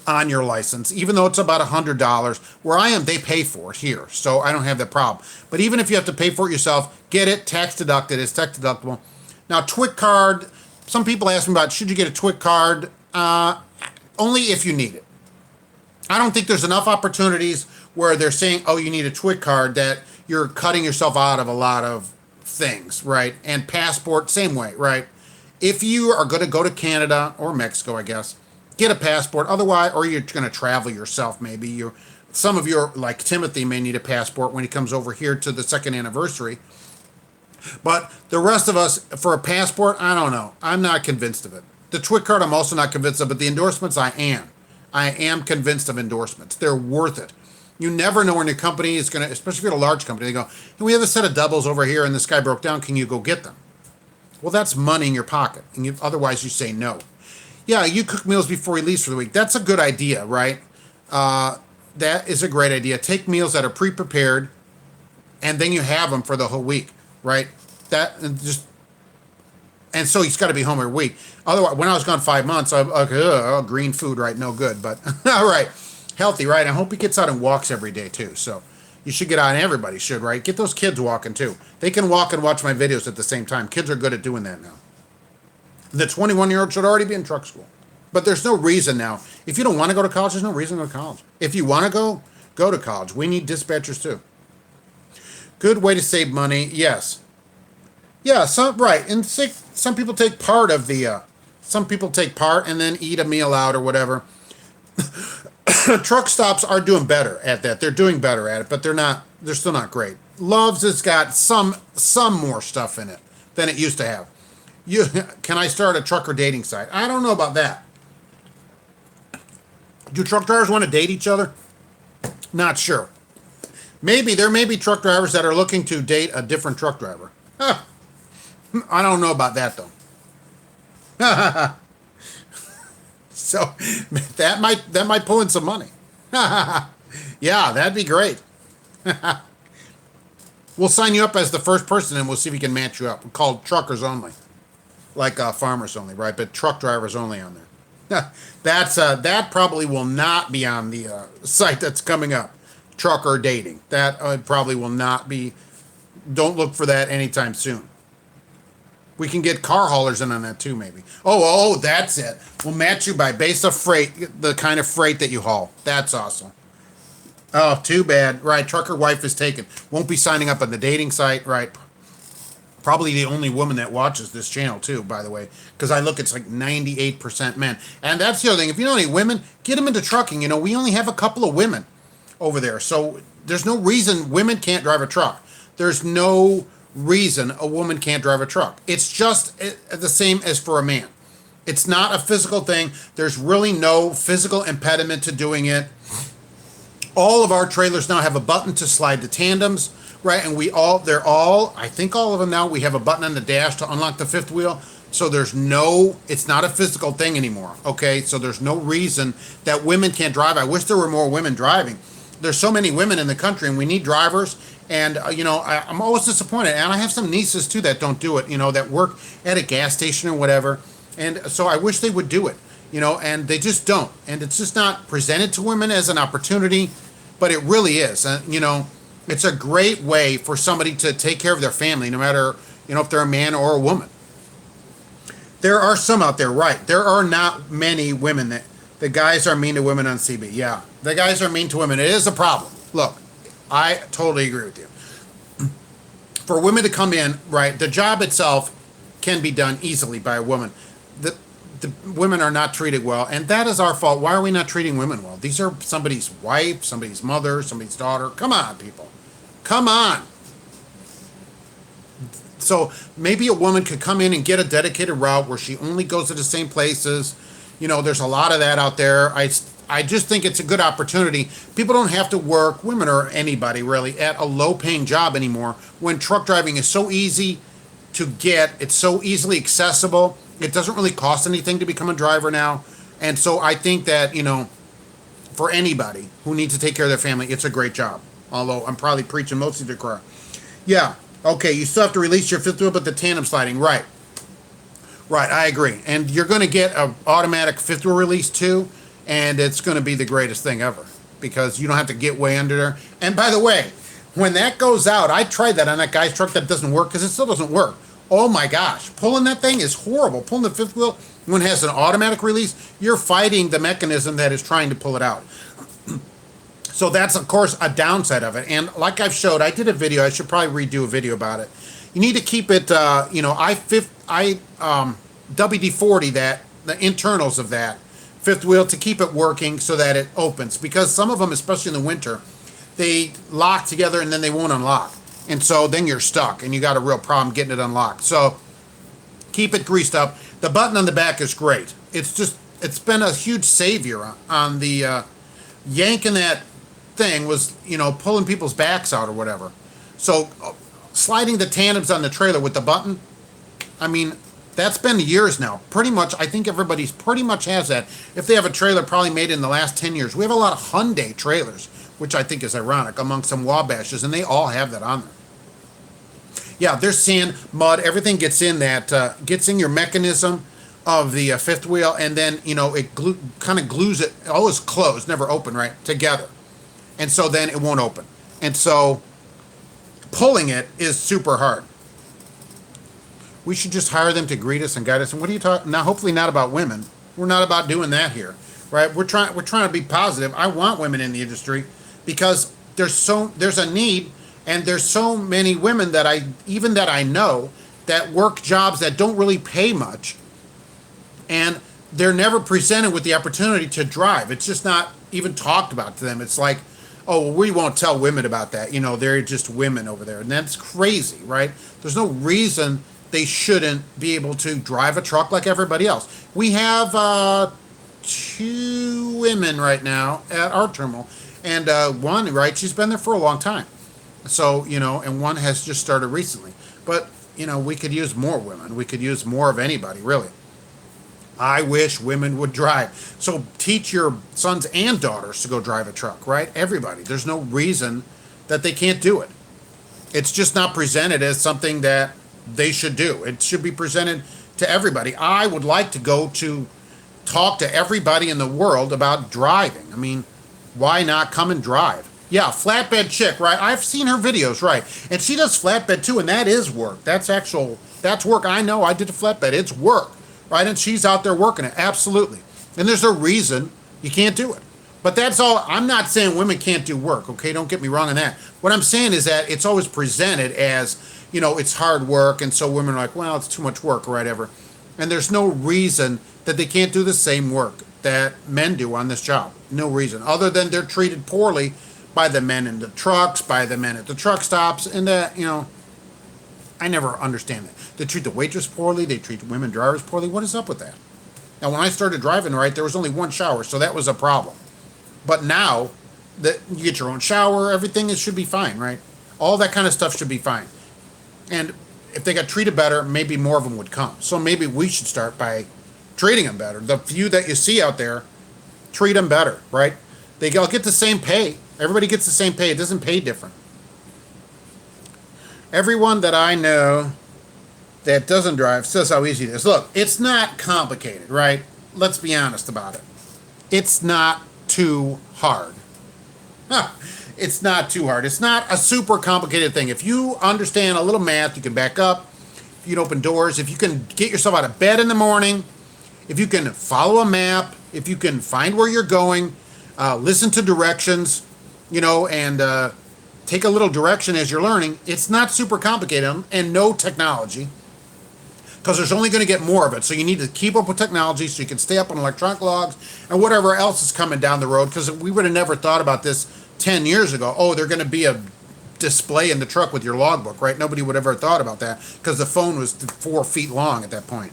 on your license, even though it's about $100. Where I am, they pay for it here, so I don't have that problem. But even if you have to pay for it yourself, get it tax deducted. It's tax deductible. Now, TWIC card. Some people ask me about, should you get a TWIC card? Only if you need it. I don't think there's enough opportunities where they're saying, oh, you need a TWIC card, that you're cutting yourself out of a lot of things, right? And passport, same way, right? If you are going to go to Canada or Mexico, I guess, get a passport. Otherwise, or you're going to travel yourself, maybe. Some of your, like Timothy, may need a passport when he comes over here to the second anniversary. But the rest of us, for a passport, I don't know. I'm not convinced of it. The TWIC card, I'm also not convinced of, but the endorsements, I am. I am convinced of endorsements. They're worth it. You never know when your company is going to, especially if you're a large company, they go, hey, we have a set of doubles over here and this guy broke down. Can you go get them? Well, that's money in your pocket. And otherwise, you say no. Yeah, you cook meals before you leave for the week. That's a good idea, right? That is a great idea. Take meals that are pre-prepared, and then you have them for the whole week, right? And so he's got to be home every week. Otherwise, when I was gone 5 months, I'm like, green food, right? No good, but all right. Healthy, right? I hope he gets out and walks every day too. So you should get out, and everybody should, right? Get those kids walking too. They can walk and watch my videos at the same time. Kids are good at doing that now. The 21-year-old should already be in truck school. But there's no reason now. If you don't want to go to college, there's no reason to go to college. If you want to go to college. We need dispatchers too. Good way to save money, yes. Yeah, right. And some people take part of the, some people take part and then eat a meal out or whatever. Truck stops are doing better at that. They're doing better at it, but they're still not great. Love's has got some more stuff in it than it used to have. Can I start a trucker dating site? I don't know about that. Do truck drivers want to date each other? Not sure. Maybe there may be truck drivers that are looking to date a different truck driver. Huh. I don't know about that though. So that might pull in some money. Yeah, that'd be great. We'll sign you up as the first person and we'll see if we can match you up. We're called truckers only. Like farmers only, right? But truck drivers only on there. That probably will not be on the site that's coming up. Trucker dating. That probably will not be. Don't look for that anytime soon. We can get car haulers in on that too, maybe. Oh, that's it. We'll match you by base of freight, the kind of freight that you haul. That's awesome. Oh, too bad. Right, trucker wife is taken. Won't be signing up on the dating site, right? Probably the only woman that watches this channel too, by the way, because I look, it's like 98% men. And that's the other thing. If you know any women, get them into trucking. You know, we only have a couple of women over there, so there's no reason women can't drive a truck. There's no reason a woman can't drive a truck. It's just the same as for a man. It's not a physical thing. There's really no physical impediment to doing it. All of our trailers now have a button to slide to tandems, right? And I think all of them now, we have a button on the dash to unlock the fifth wheel. So it's not a physical thing anymore, okay? So there's no reason that women can't drive. I wish there were more women driving. There's so many women in the country and we need drivers. And, I'm always disappointed. And I have some nieces, too, that don't do it, that work at a gas station or whatever. And so I wish they would do it, and they just don't. And it's just not presented to women as an opportunity, but it really is. It's a great way for somebody to take care of their family, no matter, if they're a man or a woman. There are some out there, right. There are not many women that the guys are mean to women on CB. Yeah, the guys are mean to women. It is a problem. Look. I totally agree with you. For women to come in, right, the job itself can be done easily by a woman. The women are not treated well, and that is our fault. Why are we not treating women well? These are somebody's wife, somebody's mother, somebody's daughter. Come on, people. Come on. So maybe a woman could come in and get a dedicated route where she only goes to the same places. There's a lot of that out there. I just think it's a good opportunity. People don't have to work, women or anybody really, at a low-paying job anymore when truck driving is so easy to get. It's so easily accessible. It doesn't really cost anything to become a driver now. And so I think that, for anybody who needs to take care of their family, it's a great job. Although I'm probably preaching mostly to the crowd. Yeah, okay, you still have to release your fifth wheel, but the tandem sliding, right. Right, I agree. And you're going to get an automatic fifth wheel release too. And it's going to be the greatest thing ever because you don't have to get way under there. And by the way, when that goes out, I tried that on that guy's truck that doesn't work because it still doesn't work. Oh my gosh, pulling that thing is horrible. Pulling the fifth wheel when it has an automatic release, you're fighting the mechanism that is trying to pull it out. So that's, of course, a downside of it. And like I've showed, I did a video. I should probably redo a video about it. You need to keep it, WD-40, that, the internals of that fifth wheel, to keep it working so that it opens. Because some of them, especially in the winter, they lock together and then they won't unlock. And so then you're stuck and you got a real problem getting it unlocked. So keep it greased up. The button on the back is great. It's been a huge savior on the yanking that thing was, pulling people's backs out or whatever. So sliding the tandems on the trailer with the button, I mean, that's been years now. Pretty much, I think everybody's pretty much has that. If they have a trailer probably made in the last 10 years. We have a lot of Hyundai trailers, which I think is ironic, among some Wabashes, and they all have that on there. Yeah, there's sand, mud, everything gets in that, gets in your mechanism of the fifth wheel, and then, it kind of glues it, always closed, never open, right, together. And so then it won't open. And so pulling it is super hard. We should just hire them to greet us and guide us. And what are you talking now? Hopefully not about women. We're not about doing that here, right? We're trying to be positive. I want women in the industry because there's a need, and there's so many women that I know that work jobs that don't really pay much, and they're never presented with the opportunity to drive. It's just not even talked about to them. It's like, oh, well, we won't tell women about that. They're just women over there. And that's crazy, right? There's no reason they shouldn't be able to drive a truck like everybody else. We have 2 women right now at our terminal, and one, right, she's been there for a long time. So, and one has just started recently. But, we could use more women. We could use more of anybody, really. I wish women would drive. So teach your sons and daughters to go drive a truck, right? Everybody. There's no reason that they can't do it. It's just not presented as something that they should do. It should be presented to everybody. I would like to go to talk to everybody in the world about driving. I mean, why not come and drive? Yeah, flatbed chick, right? I've seen her videos, right? And she does flatbed too, and that is work. That's work. I know. I did a flatbed. It's work. Right, and she's out there working it, absolutely. And there's no reason you can't do it. But that's all. I'm not saying women can't do work, okay? Don't get me wrong on that. What I'm saying is that it's always presented as, it's hard work, and so women are like, well, it's too much work or whatever. And there's no reason that they can't do the same work that men do on this job. No reason, other than they're treated poorly by the men in the trucks, by the men at the truck stops, and that, I never understand that. They treat the waitress poorly. They treat women drivers poorly. What is up with that? Now, when I started driving, right, there was only one shower, so that was a problem. But now that you get your own shower, everything should be fine, right? All that kind of stuff should be fine. And if they got treated better, maybe more of them would come. So maybe we should start by treating them better. The few that you see out there, treat them better, right? They all get the same pay. Everybody gets the same pay. It doesn't pay different. Everyone that I know that doesn't drive says how easy it is. Look, it's not complicated, right? Let's be honest about it. It's not too hard. It's not too hard. It's not a super complicated thing. If you understand a little math, you can back up. If you can open doors, if you can get yourself out of bed in the morning, if you can follow a map, if you can find where you're going, listen to directions, and take a little direction as you're learning. It's not super complicated, and no technology, because there's only going to get more of it. So you need to keep up with technology so you can stay up on electronic logs and whatever else is coming down the road, because we would have never thought about this 10 years ago. Oh, there's going to be a display in the truck with your logbook, right? Nobody would have ever thought about that because the phone was 4 feet long at that point.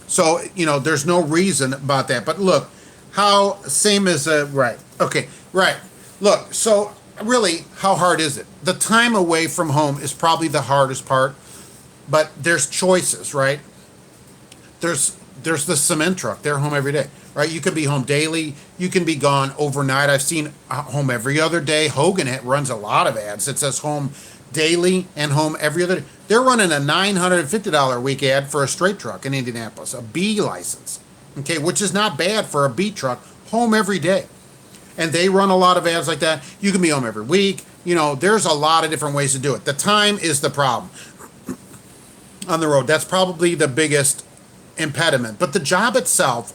So, there's no reason about that. But look, right. Okay, right. Look, so really, how hard is it? The time away from home is probably the hardest part, but there's choices, right? There's the cement truck. They're home every day, right? You can be home daily. You can be gone overnight. I've seen home every other day. Hogan runs a lot of ads. It says home daily and home every other day. They're running a $950 a week ad for a straight truck in Indianapolis, a B license, okay, which is not bad for a B truck, home every day. And they run a lot of ads like that. You can be home every week. There's a lot of different ways to do it. The time is the problem on the road. That's probably the biggest impediment. But the job itself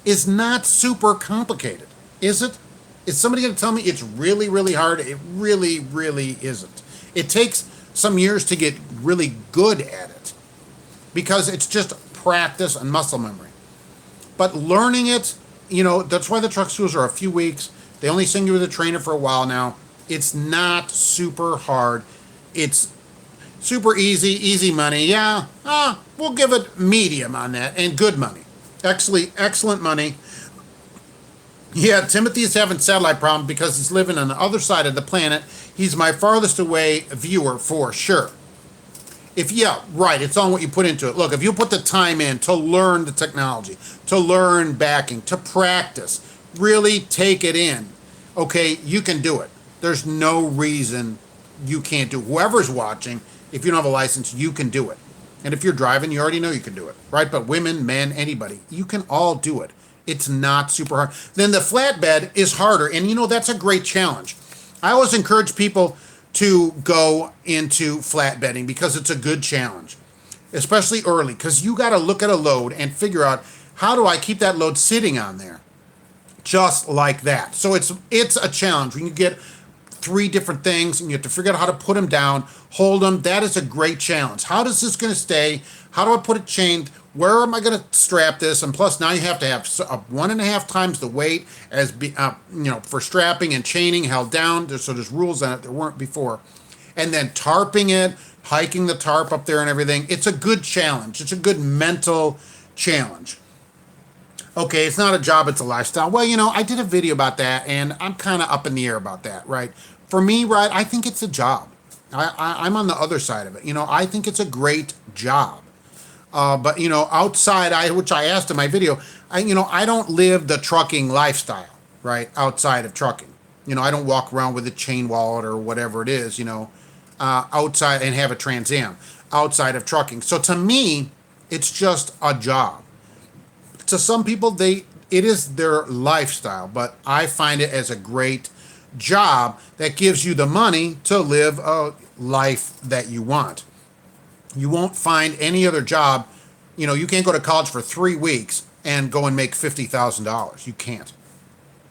is not super complicated, is it? Is somebody going to tell me it's really, really hard? It really, really isn't. It takes some years to get really good at it because it's just practice and muscle memory. But learning it, that's why the truck schools are a few weeks. They only send you with a trainer for a while now. It's not super hard. It's super easy, easy money. Yeah, we'll give it medium on that and good money. Actually, excellent money. Yeah, Timothy's having satellite problems because he's living on the other side of the planet. He's my farthest away viewer for sure. Right, it's on what you put into it. Look, if you put the time in to learn the technology, to learn backing, to practice, really take it in, okay, you can do it. There's no reason you can't do it. Whoever's watching, if you don't have a license, you can do it. And if you're driving, you already know you can do it, right? But women, men, anybody, you can all do it. It's not super hard. Then the flatbed is harder, and that's a great challenge. I always encourage people to go into flatbedding because it's a good challenge, especially early, because you got to look at a load and figure out, how do I keep that load sitting on there? Just like that. So it's a challenge when you get 3 different things and you have to figure out how to put them down, hold them. That is a great challenge. How is this going to stay? How do I put it chained? Where am I going to strap this? And plus, now you have to have 1.5 times the weight as for strapping and chaining held down. So there's rules on it that weren't before. And then tarping it, hiking the tarp up there and everything. It's a good challenge. It's a good mental challenge. Okay, it's not a job, it's a lifestyle. Well, I did a video about that, and I'm kind of up in the air about that, right? For me, right, I think it's a job. I'm on the other side of it. I think it's a great job. But outside, which I asked in my video, I don't live the trucking lifestyle, right? Outside of trucking, I don't walk around with a chain wallet or whatever it is, outside and have a Trans Am outside of trucking. So to me, it's just a job. To some people, it is their lifestyle, but I find it as a great job that gives you the money to live a life that you want. You won't find any other job. You can't go to college for 3 weeks and go and make $50,000. You can't.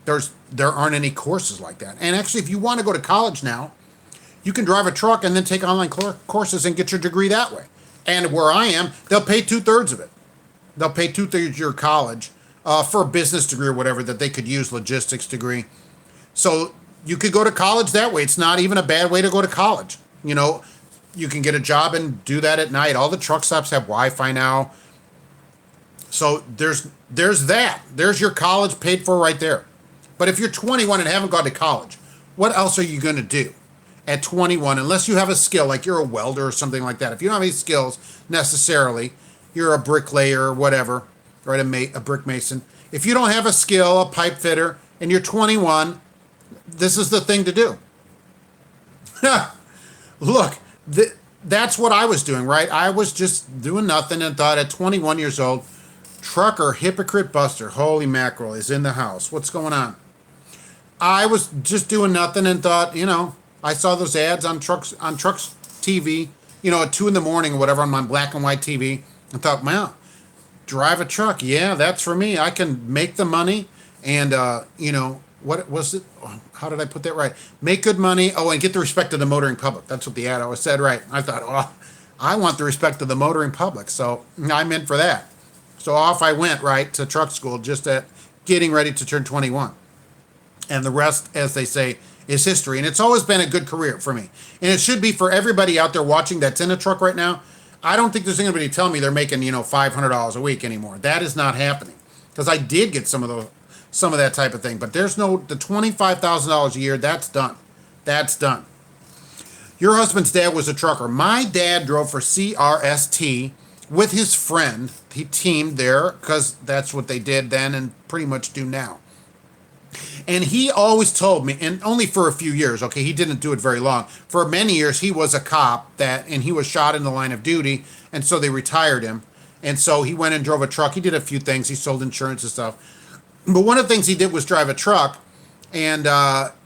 There aren't any courses like that. And actually, if you want to go to college now, you can drive a truck and then take online courses and get your degree that way. And where I am, they'll pay 2/3 of it. They'll pay 2/3 of your college for a business degree or whatever that they could use, logistics degree. So you could go to college that way. It's not even a bad way to go to college. You can get a job and do that at night. All the truck stops have Wi-Fi now. So there's that. There's your college paid for right there. But if you're 21 and haven't gone to college, what else are you going to do at 21? Unless you have a skill, like you're a welder or something like that. If you don't have any skills necessarily, you're a bricklayer or whatever, right? A brick mason. If you don't have a skill, a pipe fitter, and you're 21, this is the thing to do. Look, that's what I was doing, right? I was just doing nothing and thought at 21 years old, trucker, hypocrite buster, holy mackerel, is in the house. What's going on? I was just doing nothing and thought, I saw those ads on trucks TV, at 2 a.m. or whatever on my black and white TV. I thought, wow, drive a truck. Yeah, that's for me. I can make the money and, what was it? How did I put that right? Make good money. Oh, and get the respect of the motoring public. That's what the ad always said, right? I thought, I want the respect of the motoring public. So I'm in for that. So off I went, right, to truck school, just at getting ready to turn 21. And the rest, as they say, is history. And it's always been a good career for me. And it should be for everybody out there watching that's in a truck right now. I don't think there's anybody telling me they're making, $500 a week anymore. That is not happening. Because I did get some of that type of thing. But there's the $25,000 a year, that's done. That's done. Your husband's dad was a trucker. My dad drove for CRST with his friend. He teamed there because that's what they did then and pretty much do now. And he always told me, and only for a few years, okay, he didn't do it very long. For many years, he was a cop and he was shot in the line of duty, and so they retired him. And so he went and drove a truck. He did a few things. He sold insurance and stuff. But one of the things he did was drive a truck, and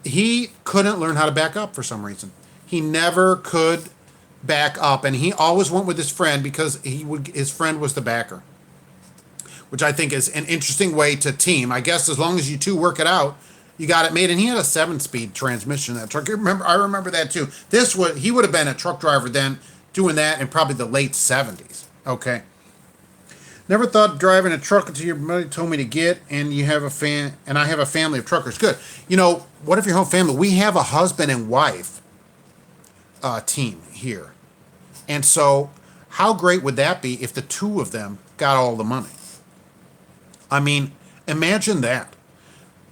he couldn't learn how to back up for some reason. He never could back up, and he always went with his friend because his friend was the backer, which I think is an interesting way to team. I guess as long as you two work it out, You got it made, and he had a 7-speed transmission. That truck, I remember that too. He would have been a truck driver then, doing that in probably the late 70s. Okay. Never thought of driving a truck until your buddy told me to get, and you have and I have a family of truckers. Good. What if your whole family? We have a husband and wife team here, and so how great would that be if the two of them got all the money? I mean, imagine that.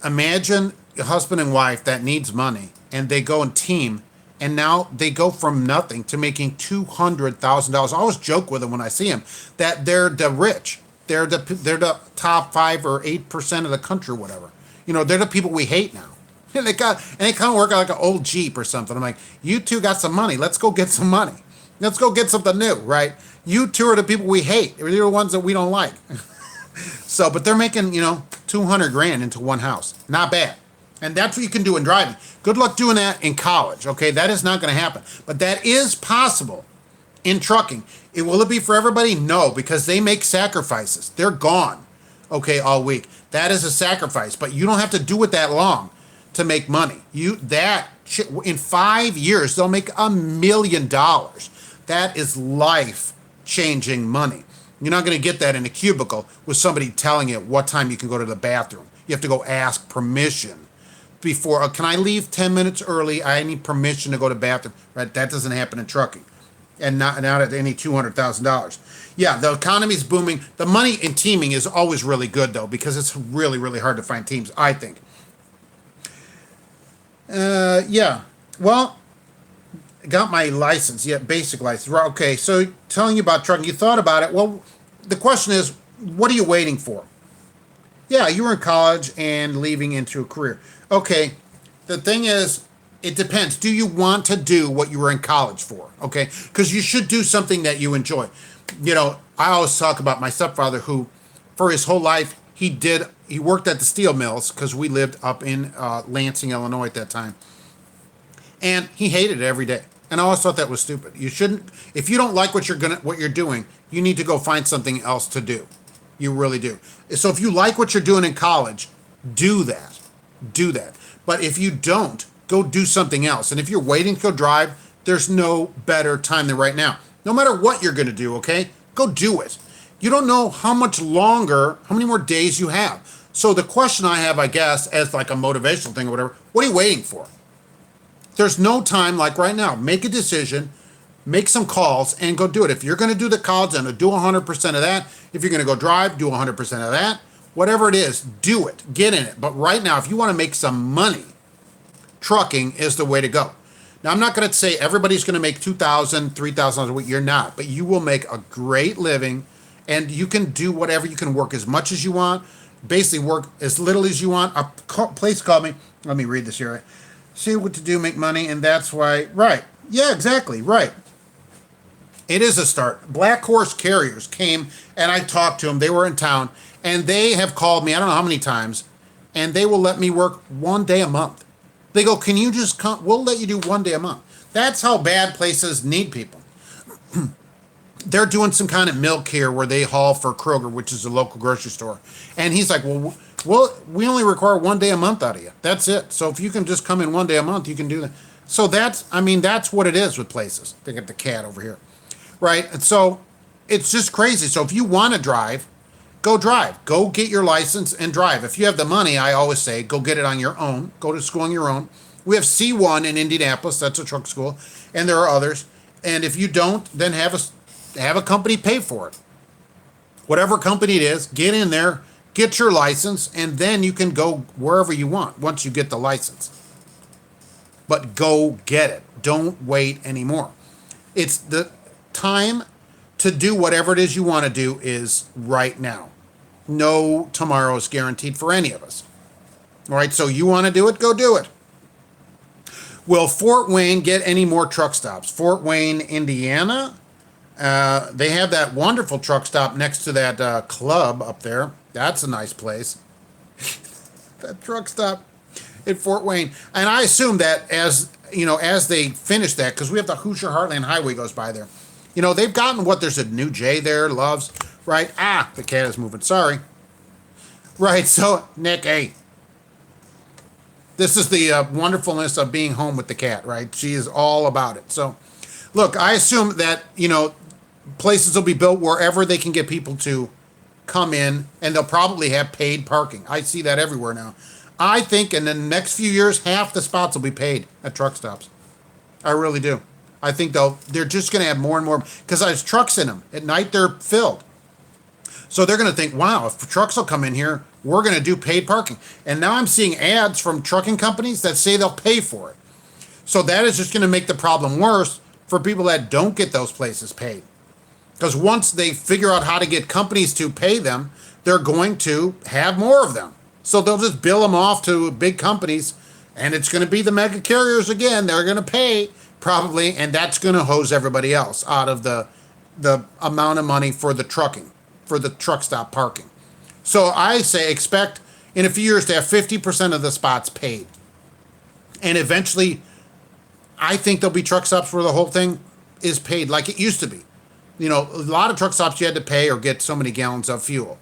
Imagine a husband and wife that needs money, and they go and team, and now they go from nothing to making $200,000. I always joke with them when I see them that they're the rich. They're the top 5 or 8% of the country, or whatever. They're the people we hate now. And they kind of work like an old Jeep or something. I'm like, you two got some money. Let's go get some money. Let's go get something new, right? You two are the people we hate. They're the ones that we don't like. So, but they're making, 200 grand into one house. Not bad. And that's what you can do in driving. Good luck doing that in college, okay? That is not going to happen. But that is possible in trucking. Will it be for everybody? No, because they make sacrifices. They're gone, okay, all week. That is a sacrifice, but you don't have to do it that long to make money. In 5 years, they'll make $1 million. That is life-changing money. You're not going to get that in a cubicle with somebody telling you what time you can go to the bathroom. You have to go ask permission before. Can I leave 10 minutes early? I need permission to go to the bathroom. Right? That doesn't happen in trucking, and not at any $200,000. Yeah, the economy's booming. The money in teaming is always really good though, because it's really, really hard to find teams, I think. Yeah. Well, got my license. Yeah, basic license. Okay, so telling you about trucking, you thought about it. Well, the question is, what are you waiting for? Yeah, you were in college and leaving into a career. Okay, the thing is, it depends. Do you want to do what you were in college for? Okay, because you should do something that you enjoy. I always talk about my stepfather who, for his whole life, he worked at the steel mills because we lived up in Lansing, Illinois at that time. And he hated it every day. And I always thought that was stupid. You shouldn't, if you don't like what you're doing, you need to go find something else to do. You really do. So if you like what you're doing in college, do that. Do that. But if you don't, go do something else. And if you're waiting to go drive, there's no better time than right now. No matter what you're going to do, okay? Go do it. You don't know how many more days you have. So the question I have, I guess, as like a motivational thing or whatever, what are you waiting for? There's no time like right now. Make a decision, make some calls, and go do it. If you're going to do the college, then do 100% of that. If you're going to go drive, do 100% of that. Whatever it is, do it. Get in it. But right now, if you want to make some money, trucking is the way to go. Now, I'm not going to say everybody's going to make $2,000, $3,000 a week. You're not. But you will make a great living, and you can do whatever. You can work as much as you want, basically work as little as you want. A place called me. Let me read this here. Right? See what to do, make money, and that's why. Right. Yeah, exactly. Right. It is a start. Black Horse Carriers came, and I talked to them. They were in town, and they have called me, I don't know how many times, and they will let me work 1 day a month. They go, can you just come? We'll let you do 1 day a month. That's how bad places need people. They're doing some kind of milk here where they haul for Kroger, which is a local grocery store. And he's like, well, we only require 1 day a month out of you. That's it. So if you can just come in 1 day a month, you can do that. So that's what it is with places. They got the cat over here. Right? And so it's just crazy. So if you want to drive, go drive. Go get your license and drive. If you have the money, I always say, go get it on your own. Go to school on your own. We have C1 in Indianapolis. That's a truck school. And there are others. And if you don't, then have a company pay for it. Whatever company it is, get in there, get your license, and then you can go wherever you want once you get the license. But go get it. Don't wait anymore. It's the time to do whatever it is you want to do is right now. No tomorrow is guaranteed for any of us. All right, so you want to do it, go do it. Will Fort Wayne get any more truck stops? Fort Wayne, Indiana? They have that wonderful truck stop next to that club up there. That's a nice place. That truck stop in Fort Wayne. And I assume that as they finish that, because we have the Hoosier Heartland Highway goes by there. They've gotten there's a new J there, Loves, right? The cat is moving, sorry. Right, so, Nick, hey. This is the wonderfulness of being home with the cat, right? She is all about it. So, look, I assume that, places will be built wherever they can get people to come in, and they'll probably have paid parking. I see that everywhere now. I think in the next few years, half the spots will be paid at truck stops. I really do. I think they're just going to have more and more, because there's trucks in them. At night, they're filled. So they're going to think, wow, if trucks will come in here, we're going to do paid parking. And now I'm seeing ads from trucking companies that say they'll pay for it. So that is just going to make the problem worse for people that don't get those places paid. Because once they figure out how to get companies to pay them, they're going to have more of them. So they'll just bill them off to big companies, and it's going to be the mega carriers again. They're going to pay probably, and that's going to hose everybody else out of the amount of money for the trucking, for the truck stop parking. So I say expect in a few years to have 50% of the spots paid. And eventually, I think there'll be truck stops where the whole thing is paid like it used to be. A lot of truck stops you had to pay or get so many gallons of fuel.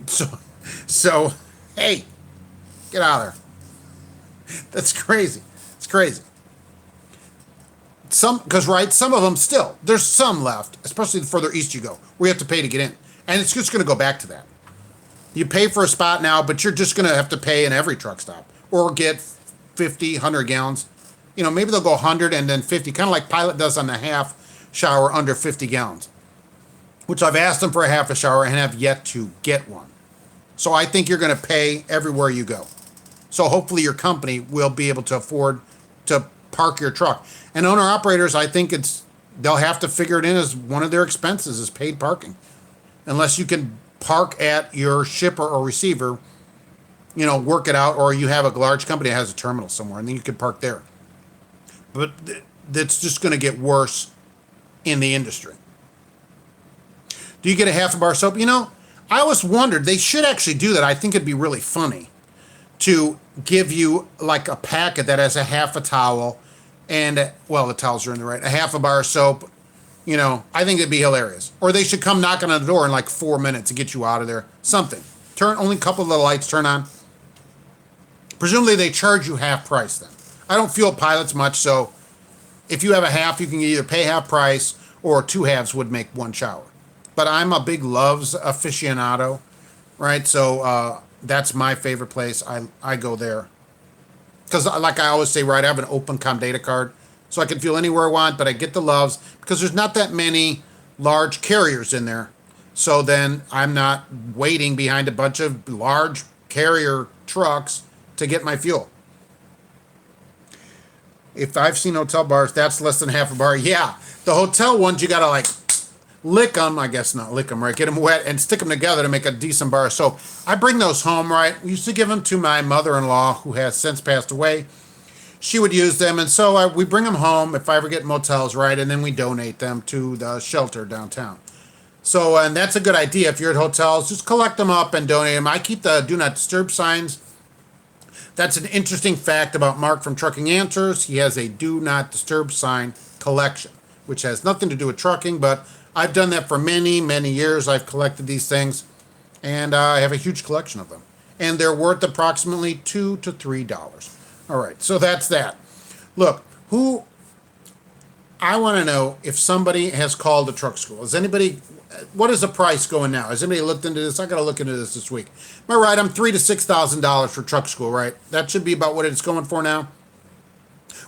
So hey, get out of there. That's crazy. It's crazy. Some of them still, there's some left, especially the further east you go, where you have to pay to get in. And it's just going to go back to that. You pay for a spot now, but you're just going to have to pay in every truck stop or get 50, 100 gallons. Maybe they'll go 100 and then 50, kind of like Pilot does on the half shower under 50 gallons, which I've asked them for a half a shower and have yet to get one. So I think you're going to pay everywhere you go. So hopefully your company will be able to afford to park your truck. And owner-operators, I think they'll have to figure it in as one of their expenses is paid parking. Unless you can park at your shipper or receiver, work it out, or you have a large company that has a terminal somewhere, and then you can park there. But that's just going to get worse in the industry. Do you get a half a bar soap? I always wondered, they should actually do that. I think it'd be really funny to give you like a packet that has a half a towel and, the towels are in the right, a half a bar of soap. I think it'd be hilarious. Or they should come knocking on the door in like 4 minutes to get you out of there. Something. Only a couple of the lights turn on. Presumably they charge you half price then. I don't fuel Pilots much, so if you have a half, you can either pay half price or two halves would make one shower. But I'm a big Love's aficionado, right? So that's my favorite place. I go there. Because like I always say, right, I have an OpenCom data card, so I can fuel anywhere I want, but I get the Love's because there's not that many large carriers in there. So then I'm not waiting behind a bunch of large carrier trucks to get my fuel. If I've seen hotel bars, that's less than half a bar. Yeah, the hotel ones, you got to like lick them, I guess not lick them, right? Get them wet and stick them together to make a decent bar of soap. I bring those home, right? We used to give them to my mother-in-law, who has since passed away. She would use them, and so we bring them home if I ever get motels, right? And then we donate them to the shelter downtown. So, and that's a good idea. If you're at hotels, just collect them up and donate them. I keep the Do Not Disturb signs. That's an interesting fact about Mark from Trucking Answers. He has a Do Not Disturb sign collection, which has nothing to do with trucking, but I've done that for many, many years. I've collected these things, and I have a huge collection of them. And they're worth approximately $2 to $3. All right, so that's that. Look, I want to know if somebody has called a truck school. What is the price going now? Has anybody looked into this? I got to look into this week. Am I right? I'm $3,000 to $6,000 for truck school, right? That should be about what it's going for now,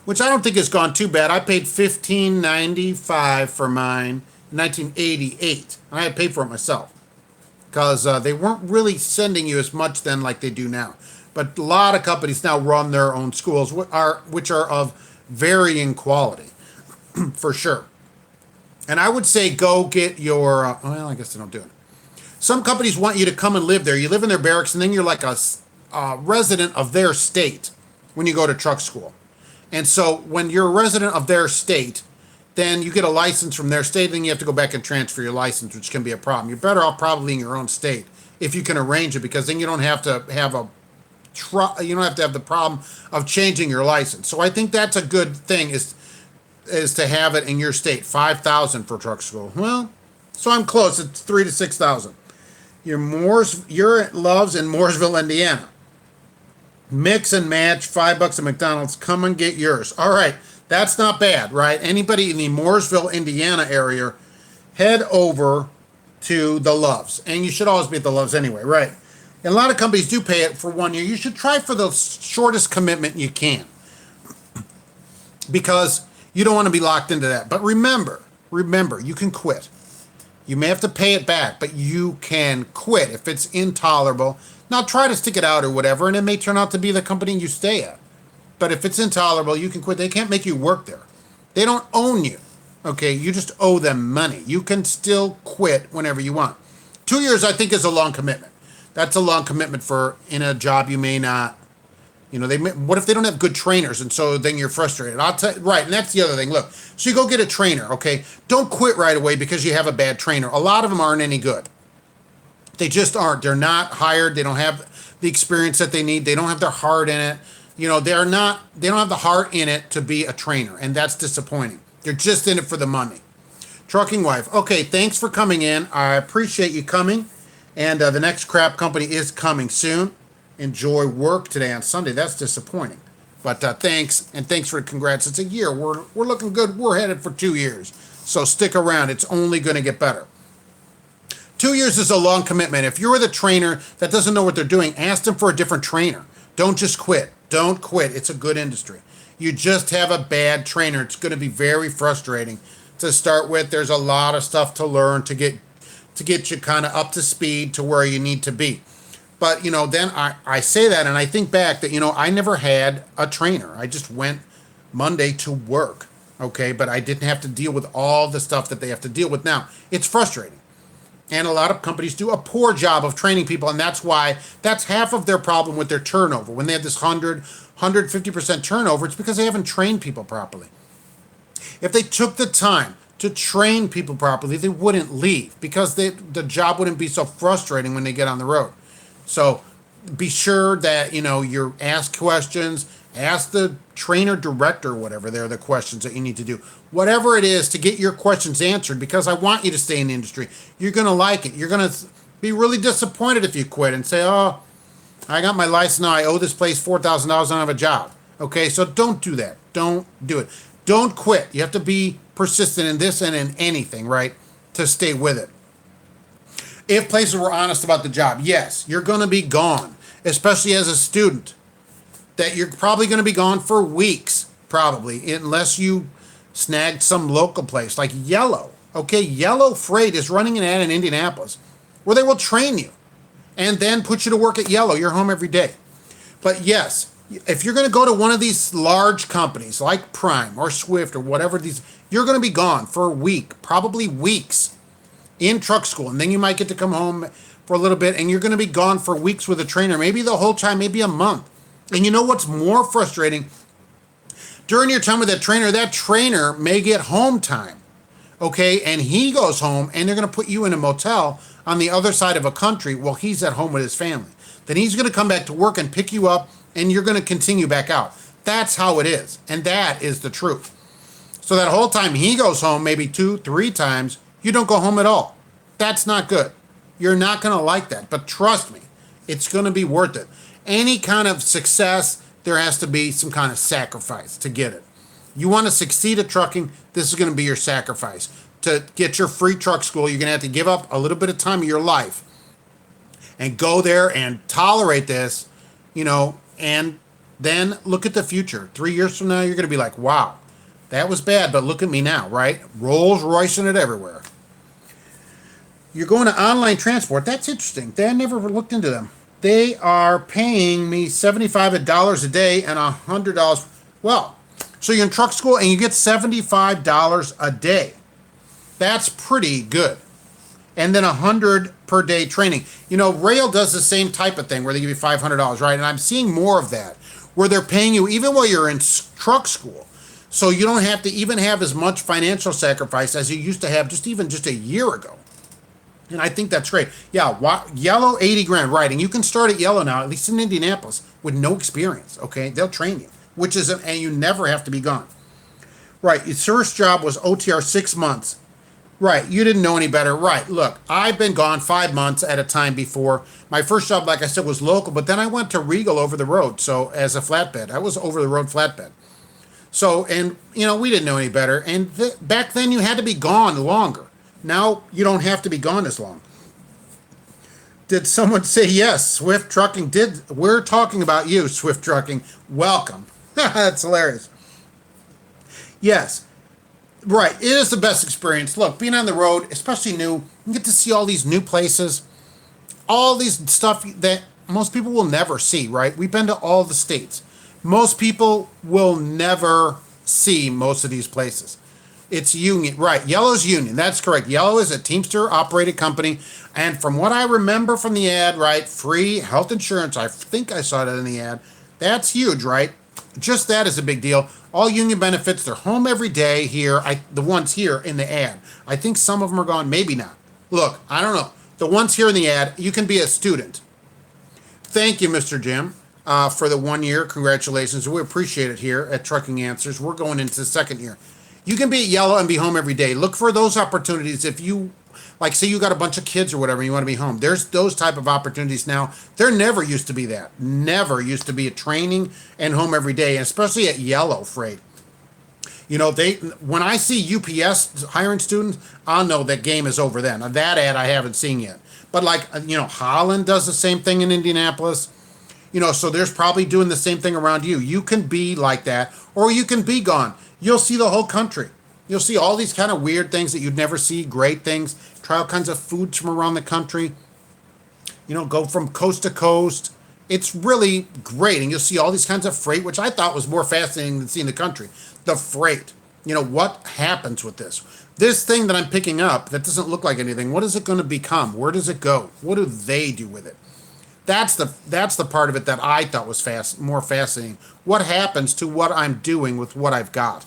which I don't think has gone too bad. I paid $15.95 for mine in 1988, and I had paid for it myself because they weren't really sending you as much then like they do now. But a lot of companies now run their own schools, which are of varying quality, for sure. And I would say go get your, I guess they don't do it. Some companies want you to come and live there. You live in their barracks, and then you're like a resident of their state when you go to truck school. And so when you're a resident of their state, then you get a license from their state, then you have to go back and transfer your license, which can be a problem. You're better off probably in your own state if you can arrange it, because then you don't have to have the problem of changing your license. So I think that's a good thing is to have it in your state. $5,000 for truck school. Well, so I'm close. It's $3,000 to $6,000. You're at Love's in Mooresville, Indiana. Mix and match, $5 at McDonald's. Come and get yours. All right, that's not bad, right? Anybody in the Mooresville, Indiana area, head over to the Loves, and you should always be at the Loves anyway, right? And a lot of companies do pay it for 1 year. You should try for the shortest commitment you can, because you don't want to be locked into that. But remember, you can quit. You may have to pay it back, but you can quit if it's intolerable. Now try to stick it out or whatever, and it may turn out to be the company you stay at. But if it's intolerable, you can quit. They can't make you work there. They don't own you. Okay, you just owe them money. You can still quit whenever you want. 2 years, I think, is a long commitment. That's a long commitment for in a job you may not. What if they don't have good trainers, and so then you're frustrated? I'll tell you, right, and that's the other thing. Look, so you go get a trainer, okay? Don't quit right away because you have a bad trainer. A lot of them aren't any good. They just aren't. They're not hired. They don't have the experience that they need. They don't have their heart in it. They don't have the heart in it to be a trainer, and that's disappointing. They're just in it for the money. Trucking Wife. Okay, thanks for coming in. I appreciate you coming, and the next crap company is coming soon. Enjoy work today on Sunday. That's disappointing. But thanks, and thanks for the congrats. It's a year. We're looking good. We're headed for 2 years. So stick around. It's only going to get better. 2 years is a long commitment. If you're with a trainer that doesn't know what they're doing, ask them for a different trainer. Don't just quit. Don't quit. It's a good industry. You just have a bad trainer. It's going to be very frustrating to start with. There's a lot of stuff to learn to get you kind of up to speed to where you need to be. But, then I say that and I think back that, I never had a trainer. I just went Monday to work, okay? But I didn't have to deal with all the stuff that they have to deal with now. It's frustrating. And a lot of companies do a poor job of training people, and that's half of their problem with their turnover. When they have this 150% turnover, it's because they haven't trained people properly. If they took the time to train people properly, they wouldn't leave, because the job wouldn't be so frustrating when they get on the road. So be sure that, you ask questions, ask the trainer director, whatever, they're the questions that you need to do. Whatever it is to get your questions answered, because I want you to stay in the industry. You're going to like it. You're going to be really disappointed if you quit and say, oh, I got my license now. I owe this place $4,000. I don't have a job. Okay, so don't do that. Don't do it. Don't quit. You have to be persistent in this and in anything, right, to stay with it. If places were honest about the job, yes, you're going to be gone, especially as a student. That you're probably going to be gone for weeks, probably, unless you snagged some local place like Yellow. Okay, Yellow Freight is running an ad in Indianapolis where they will train you and then put you to work at Yellow. You're home every day. But yes, if you're going to go to one of these large companies like Prime or Swift or whatever you're going to be gone for a week, probably weeks in truck school. And then you might get to come home for a little bit, and you're going to be gone for weeks with a trainer, maybe the whole time, maybe a month. And you know what's more frustrating? During your time with that trainer may get home time, okay? And he goes home, and they're going to put you in a motel on the other side of a country while he's at home with his family. Then he's going to come back to work and pick you up, and you're going to continue back out. That's how it is, and that is the truth. So that whole time he goes home, maybe 2-3 times, you don't go home at all. That's not good. You're not going to like that, but trust me, it's going to be worth it. Any kind of success, there has to be some kind of sacrifice to get it. You want to succeed at trucking, this is going to be your sacrifice. To get your free truck school, you're going to have to give up a little bit of time of your life and go there and tolerate this, and then look at the future. 3 years from now, you're going to be like, wow, that was bad, but look at me now, right? Rolls Roycing it everywhere. You're going to online transport. That's interesting. I never looked into them. They are paying me $75 a day and $100. Well, so you're in truck school and you get $75 a day. That's pretty good. And then $100 per day training. Rail does the same type of thing where they give you $500, right? And I'm seeing more of that, where they're paying you even while you're in truck school. So you don't have to even have as much financial sacrifice as you used to have just a year ago. And I think that's great. Yeah, Yellow, 80 grand, right? And you can start at Yellow now, at least in Indianapolis, with no experience, okay? They'll train you, and you never have to be gone. Right, your first job was OTR 6 months. Right. You didn't know any better. Right. Look, I've been gone 5 months at a time before. My first job, like I said, was local, but then I went to Regal over the road. So as a flatbed, I was over the road flatbed. So, and, we didn't know any better. And back then you had to be gone longer. Now you don't have to be gone as long. Did someone say yes? Swift Trucking did. We're talking about you, Swift Trucking. Welcome. That's hilarious. Yes. Right. It is the best experience. Look, being on the road, especially new, you get to see all these new places, all these stuff that most people will never see, right? We've been to all the states. Most people will never see most of these places. It's Union, right? Yellow's Union. That's correct. Yellow is a Teamster operated company. And from what I remember from the ad, right, free health insurance. I think I saw that in the ad. That's huge, right? Just that is a big deal. All union benefits. They're home every day here. The ones here in the ad. I think some of them are gone. Maybe not. Look, I don't know. The ones here in the ad, you can be a student. Thank you, Mr. Jim, for the 1 year. Congratulations. We appreciate it here at Trucking Answers. We're going into the second year. You can be at Yellow and be home every day. Look for those opportunities. If you, like, say you got a bunch of kids or whatever, and you want to be home. There's those type of opportunities now. There never used to be that. Never used to be a training and home every day, and especially at Yellow Freight. When I see UPS hiring students, I'll know that game is over then. That ad I haven't seen yet. But Holland does the same thing in Indianapolis. So there's probably doing the same thing around you. You can be like that, or you can be gone. You'll see the whole country. You'll see all these kind of weird things that you'd never see, great things, try all kinds of foods from around the country, go from coast to coast. It's really great. And you'll see all these kinds of freight, which I thought was more fascinating than seeing the country. The freight. What happens with this? This thing that I'm picking up that doesn't look like anything, what is it going to become? Where does it go? What do they do with it? That's the part of it that I thought was more fascinating. What happens to what I'm doing with what I've got?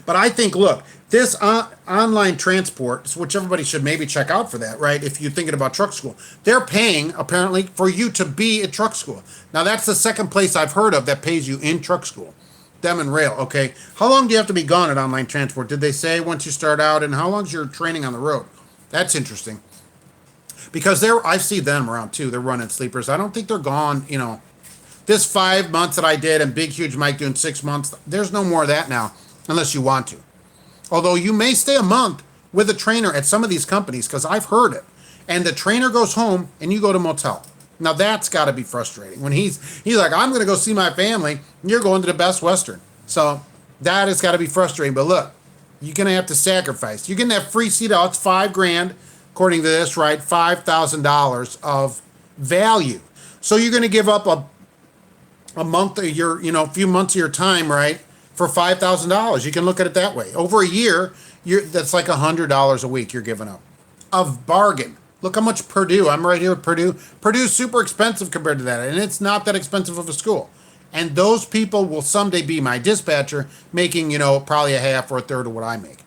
But I think, look, this online transport, which everybody should maybe check out for that, right? If you're thinking about truck school, they're paying apparently for you to be at truck school. Now that's the second place I've heard of that pays you in truck school. Them and rail. Okay, how long do you have to be gone at online transport? Did they say once you start out, and how long's your training on the road? That's interesting. Because I see them around too. They're running sleepers. I don't think they're gone. This 5 months that I did and Big Huge Mike doing 6 months, there's no more of that now unless you want to. Although you may stay a month with a trainer at some of these companies because I've heard it. And the trainer goes home and you go to motel. Now that's got to be frustrating. When he's like, I'm going to go see my family, and you're going to the Best Western. So that has got to be frustrating. But look, you're going to have to sacrifice. You're getting that free seat out. It's $5,000. According to this, right, $5,000 of value. So you're going to give up a month of your, a few months of your time, right, for $5,000. You can look at it that way. Over a year, that's like $100 a week you're giving up. A bargain. Look how much Purdue. I'm right here at Purdue. Purdue's super expensive compared to that, and it's not that expensive of a school. And those people will someday be my dispatcher, making, probably a half or a third of what I make.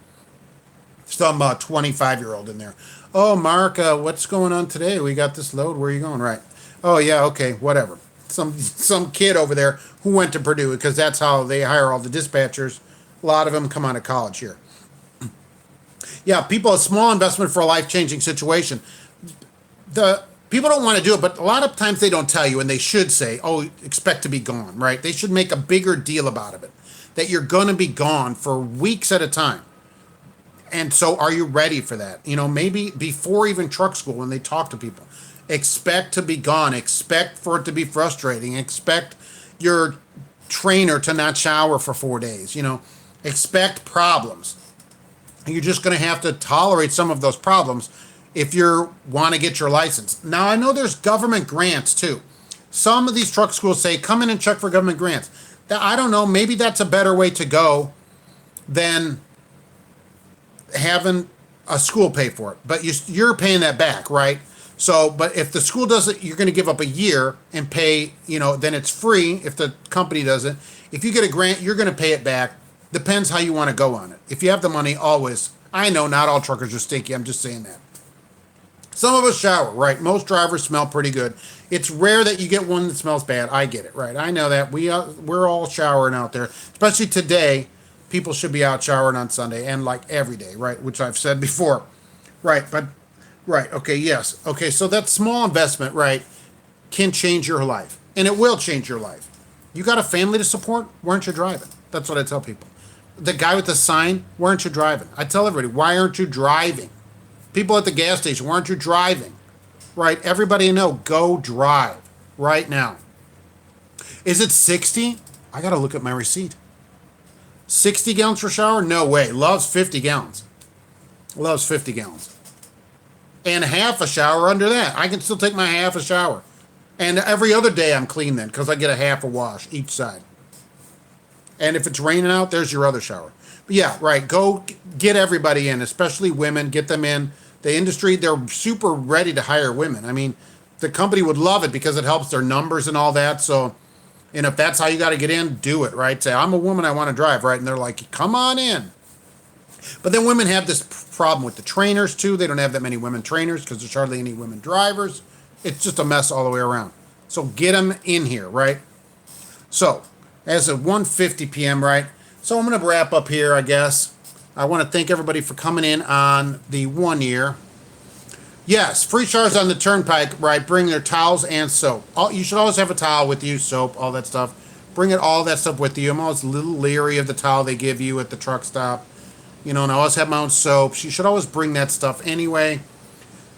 Some 25-year-old in there. Oh, Mark, what's going on today? We got this load. Where are you going? Right. Oh, yeah, okay, whatever. Some kid over there who went to Purdue, because that's how they hire all the dispatchers. A lot of them come out of college here. Yeah, people, a small investment for a life-changing situation. The people don't want to do it, but a lot of times they don't tell you, and they should say, oh, expect to be gone, right? They should make a bigger deal about it, that you're going to be gone for weeks at a time. And so are you ready for that? Maybe before even truck school, when they talk to people, expect to be gone. Expect for it to be frustrating. Expect your trainer to not shower for 4 days. Expect problems. And you're just going to have to tolerate some of those problems if you want to get your license. Now, I know there's government grants too. Some of these truck schools say, come in and check for government grants. I don't know. Maybe that's a better way to go than having a school pay for it, but you're paying that back, right? So, but if the school does it, you're going to give up a year and pay, then it's free if the company does it. If you get a grant, you're going to pay it back. Depends how you want to go on it. If you have the money, always. I know not all truckers are stinky. I'm just saying that. Some of us shower, right? Most drivers smell pretty good. It's rare that you get one that smells bad. I get it, right? I know that. We're all showering out there, especially today. people should be out showering on Sunday and like every day, right? Which I've said before, right? But right, okay, yes, okay. So that small investment, right, can change your life, and it will change your life. You got a family to support? Why aren't you driving? That's what I tell people. The guy with the sign, why aren't you driving? I tell everybody, why aren't you driving? People at the gas station, why aren't you driving? Right? Everybody you know, go drive right now. Is it 60? I got to look at my receipt. 60 gallons for shower? No way. Loves 50 gallons. Loves 50 gallons. And half a shower under that. I can still take my half a shower. And every other day I'm clean then because I get a half a wash each side. And if it's raining out, there's your other shower. But yeah, right. Go get everybody in, especially women. Get them in. The industry, they're super ready to hire women. I mean, the company would love it because it helps their numbers and all that. So, and if that's how you got to get in, do it, right? Say, I'm a woman, I want to drive, right? And they're like, come on in. But then women have this problem with the trainers, too. They don't have that many women trainers because there's hardly any women drivers. It's just a mess all the way around. So get them in here, right? So, as of 1:50 p.m., right? So I'm going to wrap up here, I guess. I want to thank everybody for coming in on the 1 year. Yes, free showers on the turnpike, right? Bring their towels and soap. You should always have a towel with you, soap, all that stuff. Bring all that stuff with you. I'm always a little leery of the towel they give you at the truck stop. You know, and I always have my own soaps. You should always bring that stuff anyway.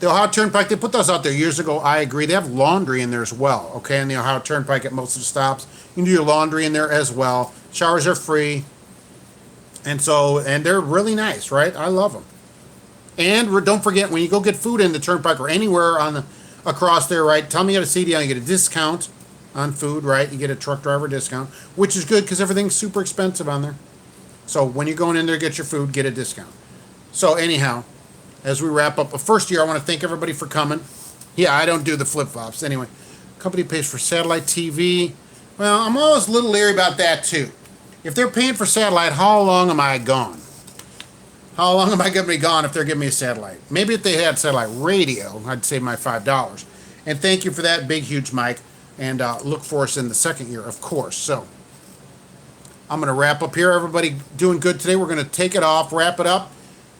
The Ohio Turnpike, they put those out there years ago. I agree. They have laundry in there as well, okay? And the Ohio Turnpike at most of the stops. You can do your laundry in there as well. Showers are free. And they're really nice, right? I love them. And don't forget, when you go get food in the Turnpike or anywhere across there, right? Tell me you got a CDL, you get a discount on food, right? You get a truck driver discount, which is good because everything's super expensive on there. So when you're going in there to get your food, get a discount. So anyhow, as we wrap up the first year, I want to thank everybody for coming. Yeah, I don't do the flip-flops. Anyway, company pays for satellite TV. Well, I'm always a little leery about that too. If they're paying for satellite, how long am I gone? How long am I going to be gone if they're giving me a satellite? Maybe if they had satellite radio, I'd save my $5. And thank you for that big, huge mic. And look for us in the second year, of course. So I'm going to wrap up here. Everybody doing good today. We're going to take it off, wrap it up,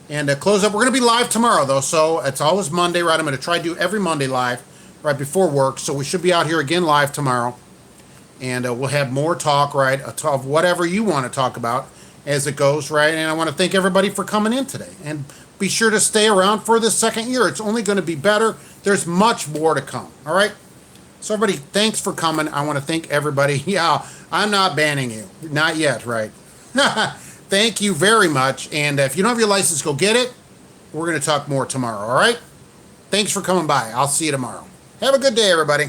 and close up. We're going to be live tomorrow, though. So it's always Monday, right? I'm going to try to do every Monday live right before work. So we should be out here again live tomorrow. And we'll have more talk, right, of whatever you want to talk about as it goes, right? And I want to thank everybody for coming in today. And be sure to stay around for the second year. It's only going to be better. There's much more to come, all right? So everybody, thanks for coming. I want to thank everybody. Yeah, I'm not banning you. Not yet, right? Thank you very much. And if you don't have your license, go get it. We're going to talk more tomorrow, all right? Thanks for coming by. I'll see you tomorrow. Have a good day, everybody.